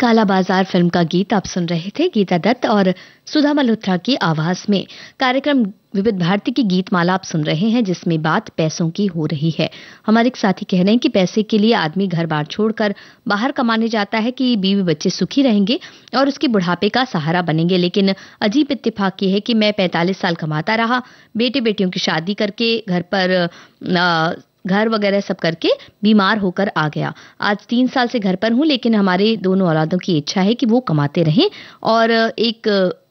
काला बाजार फिल्म का गीत आप सुन रहे थे, गीता दत्त और सुधा मल्होत्रा की आवाज में। कार्यक्रम विविध भारती की गीत माला आप सुन रहे हैं, जिसमें बात पैसों की हो रही है। हमारे एक साथी कह रहे हैं कि पैसे के लिए आदमी घर बार छोड़कर बाहर कमाने जाता है कि बीवी बच्चे सुखी रहेंगे और उसके बुढ़ापे का सहारा बनेंगे। लेकिन अजीब इत्तेफाक ये है कि मैं 45 साल कमाता रहा, बेटे बेटियों की शादी करके घर पर घर वगैरह सब करके बीमार होकर आ गया। आज 3 साल से घर पर हूं, लेकिन हमारे दोनों औलादों की इच्छा है कि वो कमाते रहें। और एक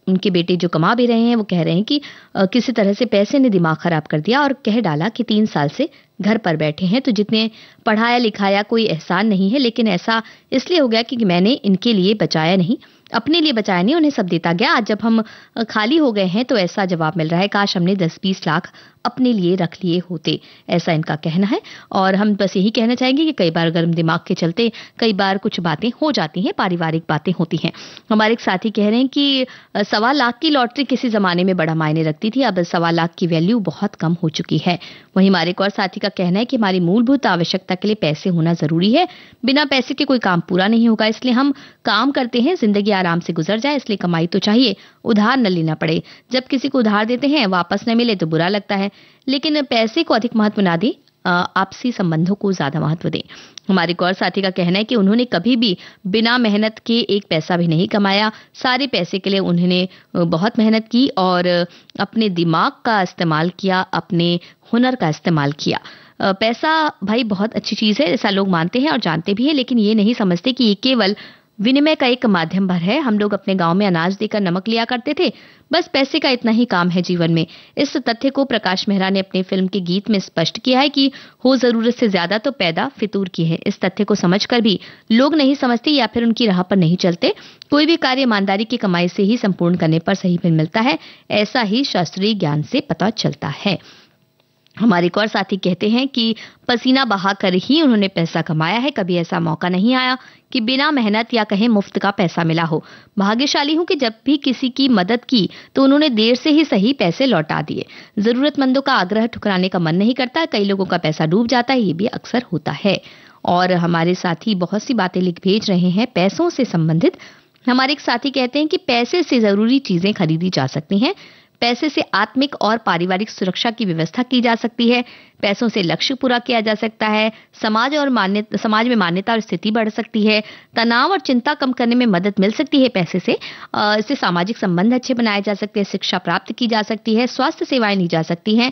उनके बेटे जो कमा भी रहे हैं, वो कह रहे हैं कि किसी तरह से पैसे ने दिमाग खराब कर दिया और कह डाला कि 3 साल से घर पर बैठे हैं, तो जितने पढ़ाया लिखाया कोई एहसान नहीं है, लेकिन ऐसा इसलिए हो गया कि मैंने इनके लिए बचाया नहीं, अपने लिए बचाया नहीं, उन्हें सब देता गया। आज जब हम खाली हो गए हैं तो ऐसा जवाब मिल रहा है, काश हमने 10-20 लाख अपने लिए रख लिए होते, ऐसा इनका कहना है। और हम बस यही कहना चाहेंगे कि कई बार गर्म दिमाग के चलते कई बार कुछ बातें हो जाती हैं, पारिवारिक बातें होती हैं। हमारे एक साथी कह रहे हैं कि 1.25 लाख की लॉटरी किसी जमाने में बड़ा मायने रखती थी, अब 1.25 लाख की वैल्यू बहुत कम हो चुकी है। वहीं हमारे एक और साथी का कहना है कि हमारी मूलभूत आवश्यकता के लिए पैसे होना जरूरी है, बिना पैसे के कोई काम पूरा नहीं होगा, इसलिए हम काम करते हैं, जिंदगी आराम से गुजर जाए, इसलिए कमाई तो चाहिए, उधार न लेना पड़े। जब किसी को उधार देते हैं वापस न मिले तो बुरा लगता है, लेकिन पैसे को अधिक महत्व ना दें, आपसी संबंधों को ज्यादा महत्व दें। हमारे एक और साथी का कहना है कि उन्होंने कभी भी बिना मेहनत के एक पैसा भी नहीं कमाया, सारे पैसे के लिए उन्होंने बहुत मेहनत की और अपने दिमाग का इस्तेमाल किया, अपने हुनर का इस्तेमाल किया। पैसा भाई बहुत अच्छी चीज है, ऐसा लोग मानते हैं और जानते भी हैं, लेकिन ये नहीं समझते कि ये केवल विनिमय का एक माध्यम भर है। हम लोग अपने गांव में अनाज देकर नमक लिया करते थे, बस पैसे का इतना ही काम है जीवन में। इस तथ्य को प्रकाश मेहरा ने अपनी फिल्म के गीत में स्पष्ट किया है कि हो जरूरत से ज्यादा तो पैदा फितूर की है। इस तथ्य को समझकर भी लोग नहीं समझते या फिर उनकी राह पर नहीं चलते। कोई भी कार्य ईमानदारी की कमाई से ही संपूर्ण करने पर सही फल मिलता है, ऐसा ही शास्त्रीय ज्ञान से पता चलता है। हमारे एक और साथी कहते हैं कि पसीना बहाकर ही उन्होंने पैसा कमाया है। कभी ऐसा मौका नहीं आया कि बिना मेहनत या कहें मुफ्त का पैसा मिला हो। भाग्यशाली हूं कि जब भी किसी की मदद की तो उन्होंने देर से ही सही पैसे लौटा दिए। जरूरतमंदों का आग्रह ठुकराने का मन नहीं करता। कई लोगों का पैसा डूब जाता है, ये भी अक्सर होता है। और हमारे साथी बहुत सी बातें लिख भेज रहे हैं पैसों से संबंधित। हमारे एक साथी कहते हैं कि पैसे से जरूरी चीजें खरीदी जा सकती हैं। पैसे से आत्मिक और पारिवारिक सुरक्षा की व्यवस्था की जा सकती है। पैसों से लक्ष्य पूरा किया जा सकता है। समाज में मान्यता और स्थिति बढ़ सकती है। तनाव और चिंता कम करने में मदद मिल सकती है पैसे से। इससे सामाजिक संबंध अच्छे बनाए जा सकते हैं। शिक्षा प्राप्त की जा सकती है। स्वास्थ्य सेवाएं ली जा सकती हैं।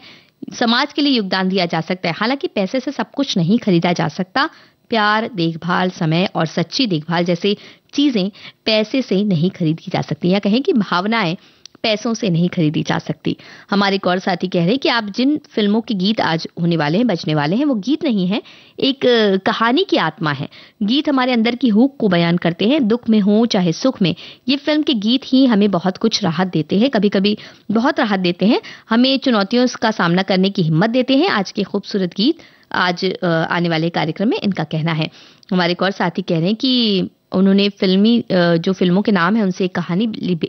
समाज के लिए योगदान दिया जा सकता है। हालांकि पैसे से सब कुछ नहीं खरीदा जा सकता। प्यार, देखभाल, समय और सच्ची देखभाल जैसी चीजें पैसे से नहीं खरीदी जा सकती, या कहें कि भावनाएं पैसों से नहीं खरीदी जा सकती। हमारे एक और साथी कह रहे हैं कि आप जिन फिल्मों के गीत आज होने वाले हैं, बजने वाले हैं, वो गीत नहीं है, एक कहानी की आत्मा है। गीत हमारे अंदर की हुक को बयान करते हैं। दुख में हो चाहे सुख में, ये फिल्म के गीत ही हमें बहुत कुछ राहत देते हैं, कभी कभी बहुत राहत देते हैं, हमें चुनौतियों का सामना करने की हिम्मत देते हैं। आज के खूबसूरत गीत आज आने वाले कार्यक्रम में इनका कहना है। हमारे एक और साथी कह रहे हैं कि उन्होंने जो फिल्मों के नाम है उनसे एक कहानी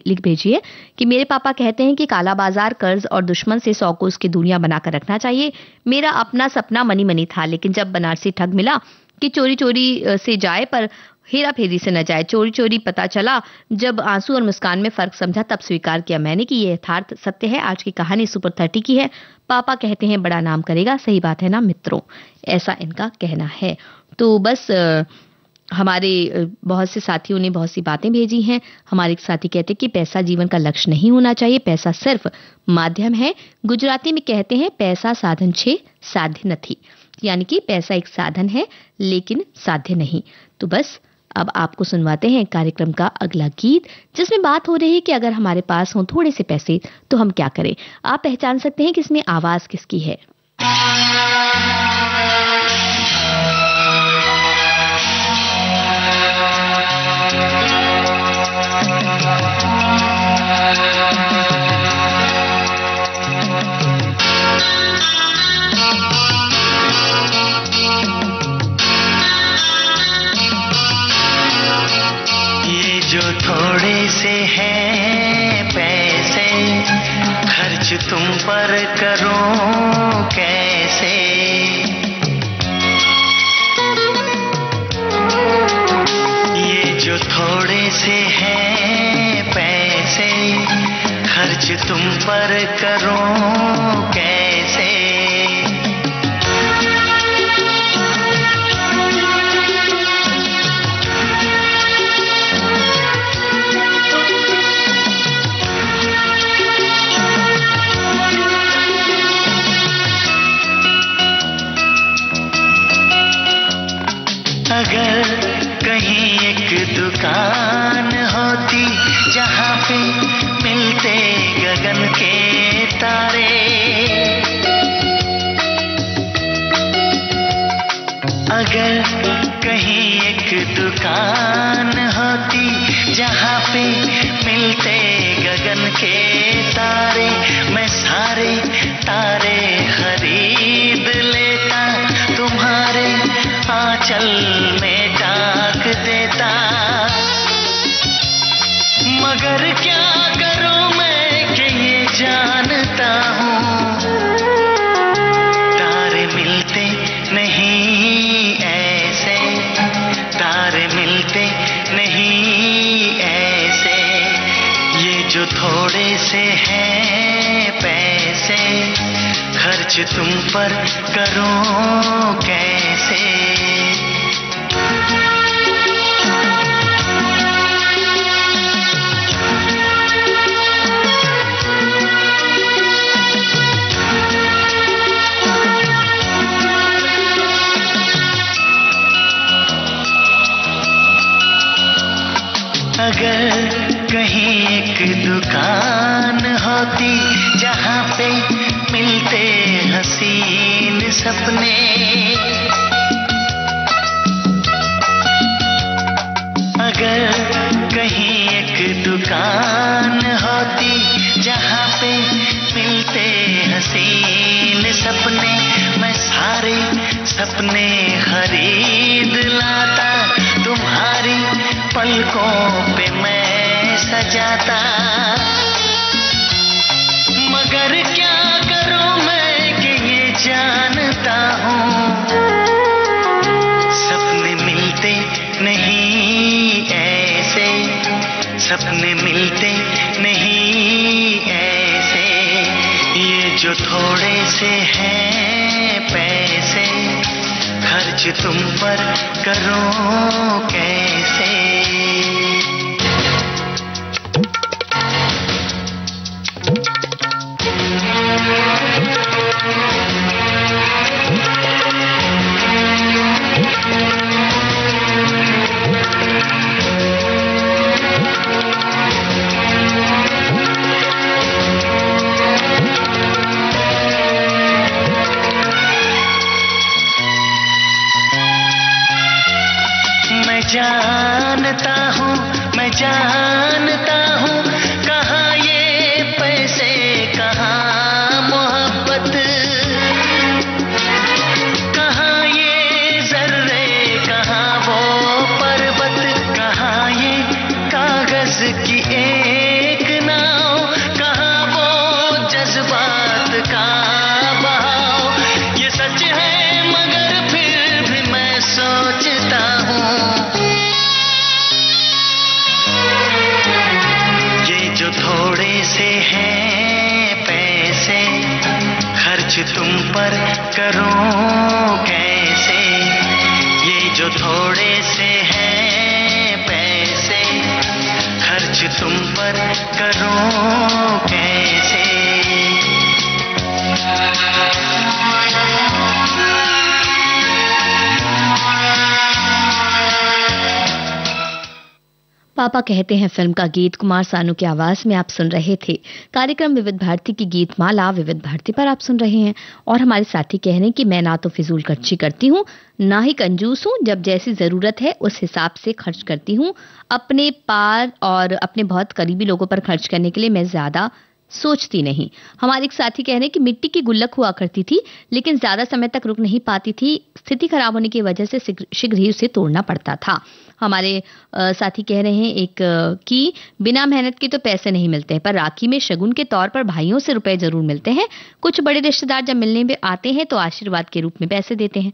लिख भेजी है कि मेरे पापा कहते हैं कि काला बाजार, कर्ज और दुश्मन से 100 को उसकी दुनिया बनाकर रखना चाहिए। मेरा अपना सपना मनी मनी था, लेकिन जब बनारसी ठग मिला कि चोरी चोरी से जाए पर हेरा फेरी से न जाए, चोरी चोरी पता चला, जब आंसू और मुस्कान में फर्क समझा तब स्वीकार किया मैंने कि ये यथार्थ सत्य है। आज की कहानी सुपर 30 की है। पापा कहते हैं बड़ा नाम करेगा, सही बात है ना मित्रों, ऐसा इनका कहना है। तो बस हमारे बहुत से साथियों ने बहुत सी बातें भेजी हैं। हमारे एक साथी कहते हैं कि पैसा जीवन का लक्ष्य नहीं होना चाहिए, पैसा सिर्फ माध्यम है। गुजराती में कहते हैं पैसा साधन छे साध्य नथी, यानी कि पैसा एक साधन है लेकिन साध्य नहीं। तो बस अब आपको सुनवाते हैं कार्यक्रम का अगला गीत, जिसमें बात हो रही है कि अगर हमारे पास हो थोड़े से पैसे तो हम क्या करें। आप पहचान सकते हैं कि इसमें आवाज किसकी है। थोड़े से हैं पैसे, खर्च तुम पर करूं कैसे। ये जो थोड़े से हैं पैसे, खर्च तुम पर करूं कैसे। अगर कहीं एक दुकान होती जहाँ पे मिलते गगन के तारे, अगर कहीं एक दुकान होती जहाँ पे मिलते गगन के तारे, मैं सारे तारे खरीद लेता, तुम्हारे आंचल में टाक देता। मगर क्या करूं मैं कि ये जानता हूँ, तारे मिलते नहीं ऐसे, तारे मिलते नहीं ऐसे। ये जो थोड़े से हैं पैसे, खर्च तुम पर करूं कैसे। अगर कहीं एक दुकान होती जहाँ पे मिलते हसीन सपने, अगर कहीं एक दुकान होती जहाँ पे मिलते हसीन सपने, मैं सारे सपने खरीद लाता, तुम्हारी पलकों पे मैं सजाता। मगर क्या करूं मैं कि ये जानता हूँ, सपने मिलते नहीं ऐसे, सपने मिलते नहीं ऐसे। ये जो थोड़े से हैं पैसे, खर्च तुम पर करूं कैसे। मैं जानता हूँ कहाँ ये पैसे कहाँ मोहब्बत, कहाँ ये जर्रे कहाँ वो पर्वत, कहाँ ये कागज की एक नाव, कहाँ वो जज्बात का बहाव। ये सच है मगर फिर भी मैं सोचता हूँ, जो थोड़े से हैं पैसे, खर्च तुम पर करूं कैसे। ये जो थोड़े से हैं पैसे, खर्च तुम पर करूं कैसे। पापा कहते हैं फिल्म का गीत कुमार सानू की आवाज में आप सुन रहे थे। कार्यक्रम विविध भारती की गीत माला विविध भारती पर आप सुन रहे हैं और हमारे साथी कह रहे हैं कि मैं ना तो फिजूल खर्ची करती हूँ ना ही कंजूस हूँ, जब जैसी जरूरत है उस हिसाब से खर्च करती हूँ। अपने पार और अपने बहुत करीबी लोगों पर खर्च करने के लिए मैं ज्यादा सोचती नहीं। हमारे एक साथी कह रहे हैं कि मिट्टी की गुल्लक हुआ करती थी लेकिन ज्यादा समय तक रुक नहीं पाती थी, स्थिति खराब होने की वजह से शीघ्र ही उसे तोड़ना पड़ता था। हमारे साथी कह रहे हैं एक कि बिना मेहनत के तो पैसे नहीं मिलते हैं, पर राखी में शगुन के तौर पर भाइयों से रुपए जरूर मिलते हैं। कुछ बड़े रिश्तेदार जब मिलने में आते हैं तो आशीर्वाद के रूप में पैसे देते हैं।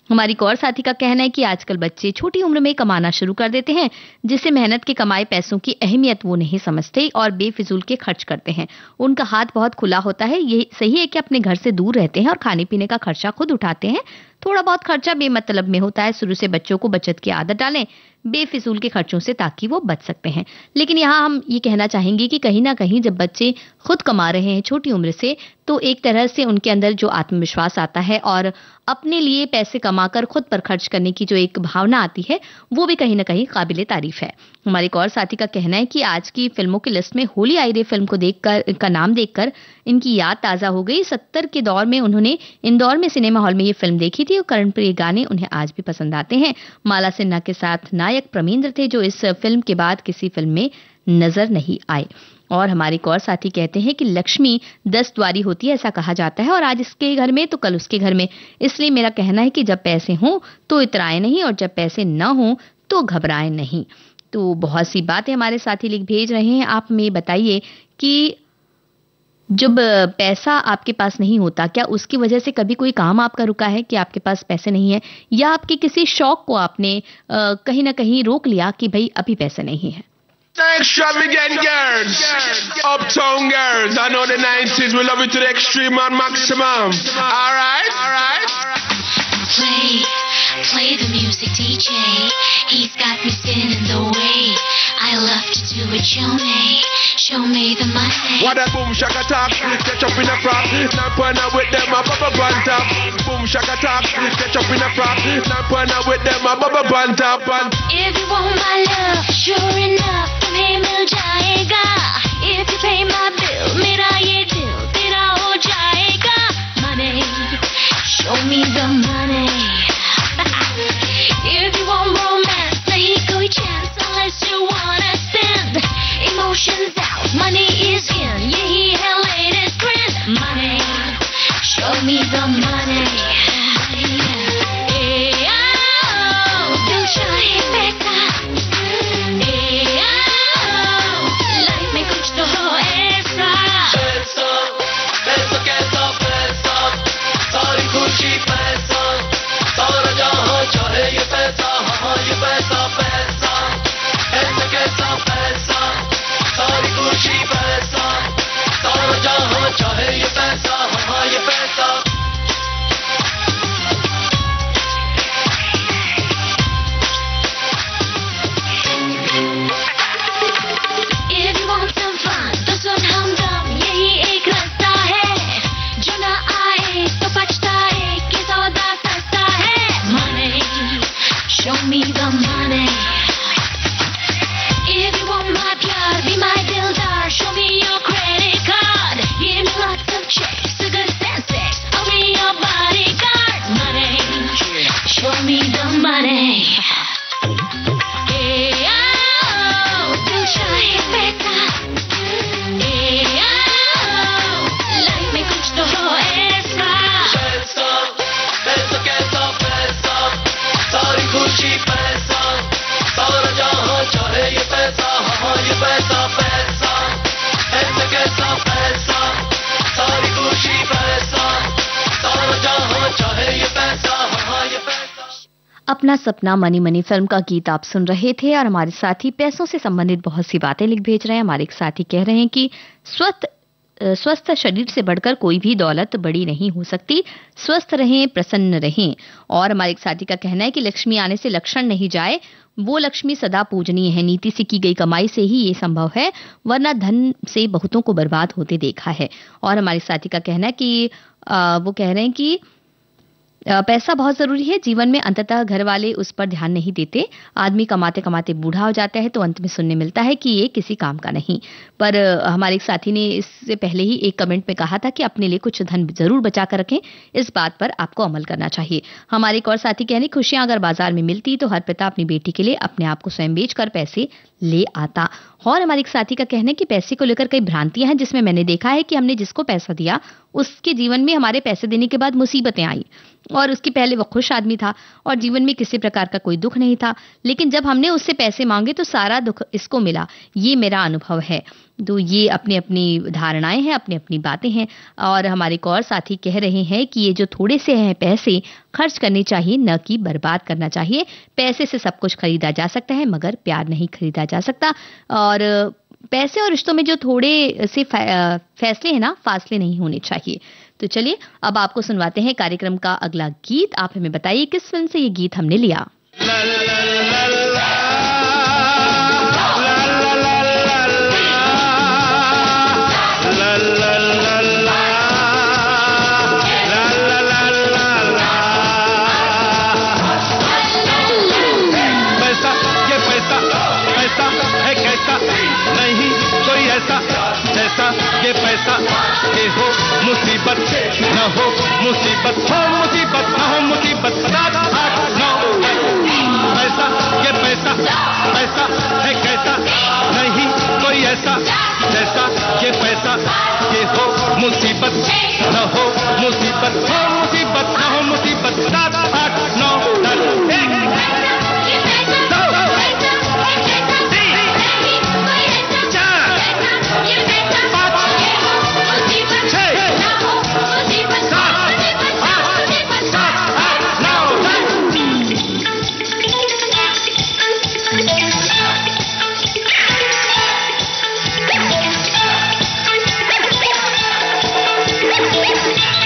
हमारी एक और साथी का कहना है कि आजकल बच्चे छोटी उम्र में कमाना शुरू कर देते हैं, जिससे मेहनत के कमाए पैसों की अहमियत वो नहीं समझते और बेफिजूल के खर्च करते हैं। उनका हाथ बहुत खुला होता है। ये सही है कि अपने घर से दूर रहते हैं और खाने पीने का खर्चा खुद उठाते हैं। थोड़ा बहुत खर्चा बेमतलब में होता है। शुरू से बच्चों को बचत की आदत डालें बेफिजूल के खर्चों से, ताकि वो बच सकते हैं। लेकिन यहाँ हम ये कहना चाहेंगे कि कहीं ना कहीं जब बच्चे खुद कमा रहे हैं छोटी उम्र से, तो एक तरह से उनके अंदर जो आत्मविश्वास आता है और अपने लिए पैसे कमाकर खुद पर खर्च करने की जो एक भावना आती है, वो भी कहीं ना कहीं काबिले तारीफ है। हमारे एक और साथी का कहना है कि आज की फिल्मों की लिस्ट में होली आई रे फिल्म को देखकर का नाम देखकर इनकी याद ताज़ा हो गई। 70 के दौर में उन्होंने इंदौर में सिनेमा हॉल में ये फिल्म देखी थी और कर्णप्रिय गाने उन्हें आज भी पसंद आते हैं। माला सिन्हा के साथ नायक प्रमेंद्र थे, जो इस फिल्म के बाद किसी फिल्म में नजर नहीं आए। और हमारे एक और साथी कहते हैं कि लक्ष्मी 10 द्वारी होती है, ऐसा कहा जाता है, और आज इसके घर में तो कल उसके घर में। इसलिए मेरा कहना है कि जब पैसे हों तो इतराए नहीं और जब पैसे न हों तो घबराए नहीं। तो बहुत सी बातें हमारे साथी लिख भेज रहे हैं। आप में बताइए कि जब पैसा आपके पास नहीं होता, क्या उसकी वजह से कभी कोई काम आपका रुका है कि आपके पास पैसे नहीं है, या आपके किसी शौक को आपने कहीं ना कहीं रोक लिया कि भाई अभी पैसे नहीं है। Extravagant girls, uptown girls, I know the 90s, we love it to the extreme and maximum. All right. Play the music, DJ. He's got me spinning the way. I love to do it, show me the money. What a boom shaka talk, catch up in a prop. Now partner with them, a bubba bun top. Boom shaka talk, catch up in a prop. Now partner with them, a bubba bun top. If you want my love, sure enough. the money. दिल चाहे पैसा, life में कुछ तो हो ऐसा। पैसा, पैसा कैसा पैसा, सारी खुशी पैसा, सारा जहां चाहे ये पैसा, हाँ ये पैसा पैसा। पैसा कैसा पैसा, सारी खुशी पैसा, सारा जहां चाहे ये पैसा, हाँ ये पैसा। If you want some fun, तो सुन हमदम, यही एक रास्ता है, जो ना आए तो पछताए कि सौदा सस्ता है। Money, show me the money. If you want my प्यार, be my दिलदार, show me your credit card. Give me lots of checks, a good sense, I'll be your bodyguard. Money, show me the money. दिल चाहे पैसा, life में कुछ तो हो ऐसा। पैसा, पैसा कैसा पैसा, सारी खुशी पैसा, सारा जहां चाहे ये पैसा, हाँ ये पैसा पैसा। पैसा कैसा पैसा, सारी खुशी पैसा, सारा जहां चाहे ये पैसा, हाँ ये पैसा। अपना सपना मनी मनी फिल्म का गीत आप सुन रहे थे और हमारे साथी पैसों से संबंधित बहुत सी बातें लिख भेज रहे हैं। हमारे एक साथी कह रहे हैं कि स्वस्थ शरीर से बढ़कर कोई भी दौलत बड़ी नहीं हो सकती। स्वस्थ रहें, प्रसन्न रहें। और हमारे एक साथी का कहना है कि लक्ष्मी आने से लक्षण नहीं जाए, वो लक्ष्मी सदा पूजनीय है। नीति से की गई कमाई से ही ये संभव है, वरना धन से बहुतों को बर्बाद होते देखा है। और हमारे साथी का कहना है कि वो कह रहे हैं कि पैसा बहुत जरूरी है जीवन में, अंततः घर वाले उस पर ध्यान नहीं देते। आदमी कमाते कमाते बूढ़ा हो जाता है तो अंत में सुनने मिलता है कि ये किसी काम का नहीं। पर हमारे एक साथी ने इससे पहले ही एक कमेंट में कहा था कि अपने लिए कुछ धन जरूर बचा कर रखें, इस बात पर आपको अमल करना चाहिए। हमारे एक और साथी कहने, खुशियां अगर बाजार में मिलती तो हर पिता अपनी बेटी के लिए अपने आप को स्वयं बेचकर पैसे ले आता। और हमारे एक साथी का कहना है कि पैसे को लेकर कई भ्रांतियां हैं, जिसमें मैंने देखा है कि हमने जिसको पैसा दिया उसके जीवन में हमारे पैसे देने के बाद मुसीबतें आई, और उसके पहले वो खुश आदमी था और जीवन में किसी प्रकार का कोई दुख नहीं था, लेकिन जब हमने उससे पैसे मांगे तो सारा दुख इसको मिला। ये मेरा अनुभव है। तो ये अपनी अपनी धारणाएं हैं, अपनी अपनी बातें हैं। और हमारे एक और साथी कह रहे हैं कि ये जो थोड़े से हैं पैसे खर्च करने चाहिए, न कि बर्बाद करना चाहिए। पैसे से सब कुछ खरीदा जा सकता है मगर प्यार नहीं खरीदा जा सकता। और पैसे और रिश्तों में जो थोड़े से फैसले हैं ना, फासले नहीं होने चाहिए। तो चलिए अब आपको सुनवाते हैं कार्यक्रम का अगला गीत। आप हमें बताइए किस फिल्म से ये गीत हमने लिया। ये पैसा ये हो मुसीबत न हो मुसीबत, हो मुसीबत न हो मुसीबत, 7 8 9 पैसा ये पैसा, पैसा है कैसा, नहीं कोई ऐसा जैसा ये पैसा ये हो मुसीबत न हो मुसीबत, हो मुसीबत न हो मुसीबत, 7 8 9 10 Yeah.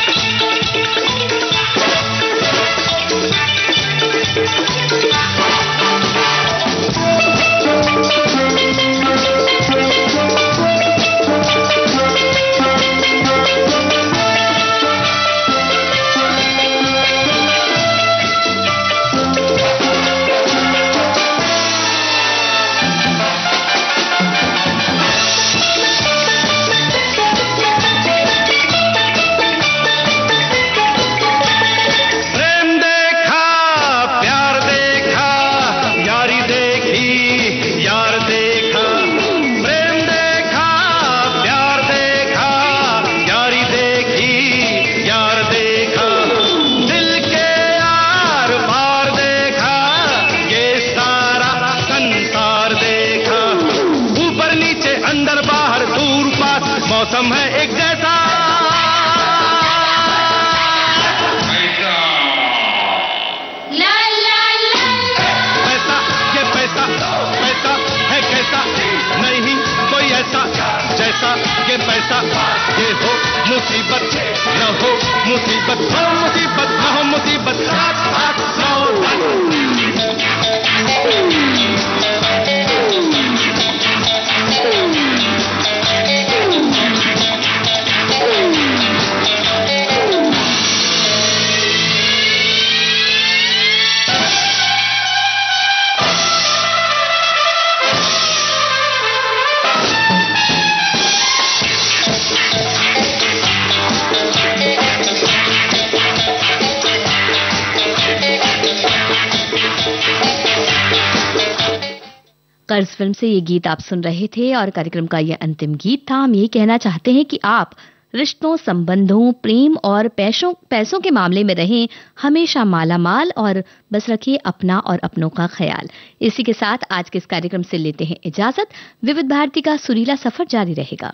मौसम है एक जैसा। पैसा ये पैसा, पैसा है कैसा, नहीं कोई ऐसा जैसा ये पैसा। ये हो मुसीबत न हो मुसीबत, हो मुसीबत न हो मुसीबत, कर्ज फिल्म से ये गीत आप सुन रहे थे और कार्यक्रम का ये अंतिम गीत था। हम ये कहना चाहते हैं कि आप रिश्तों, संबंधों, प्रेम और पैसों के मामले में रहें हमेशा माला माल और बस रखिए अपना और अपनों का ख्याल। इसी के साथ आज के इस कार्यक्रम से लेते हैं इजाजत। विविध भारती का सुरीला सफर जारी रहेगा।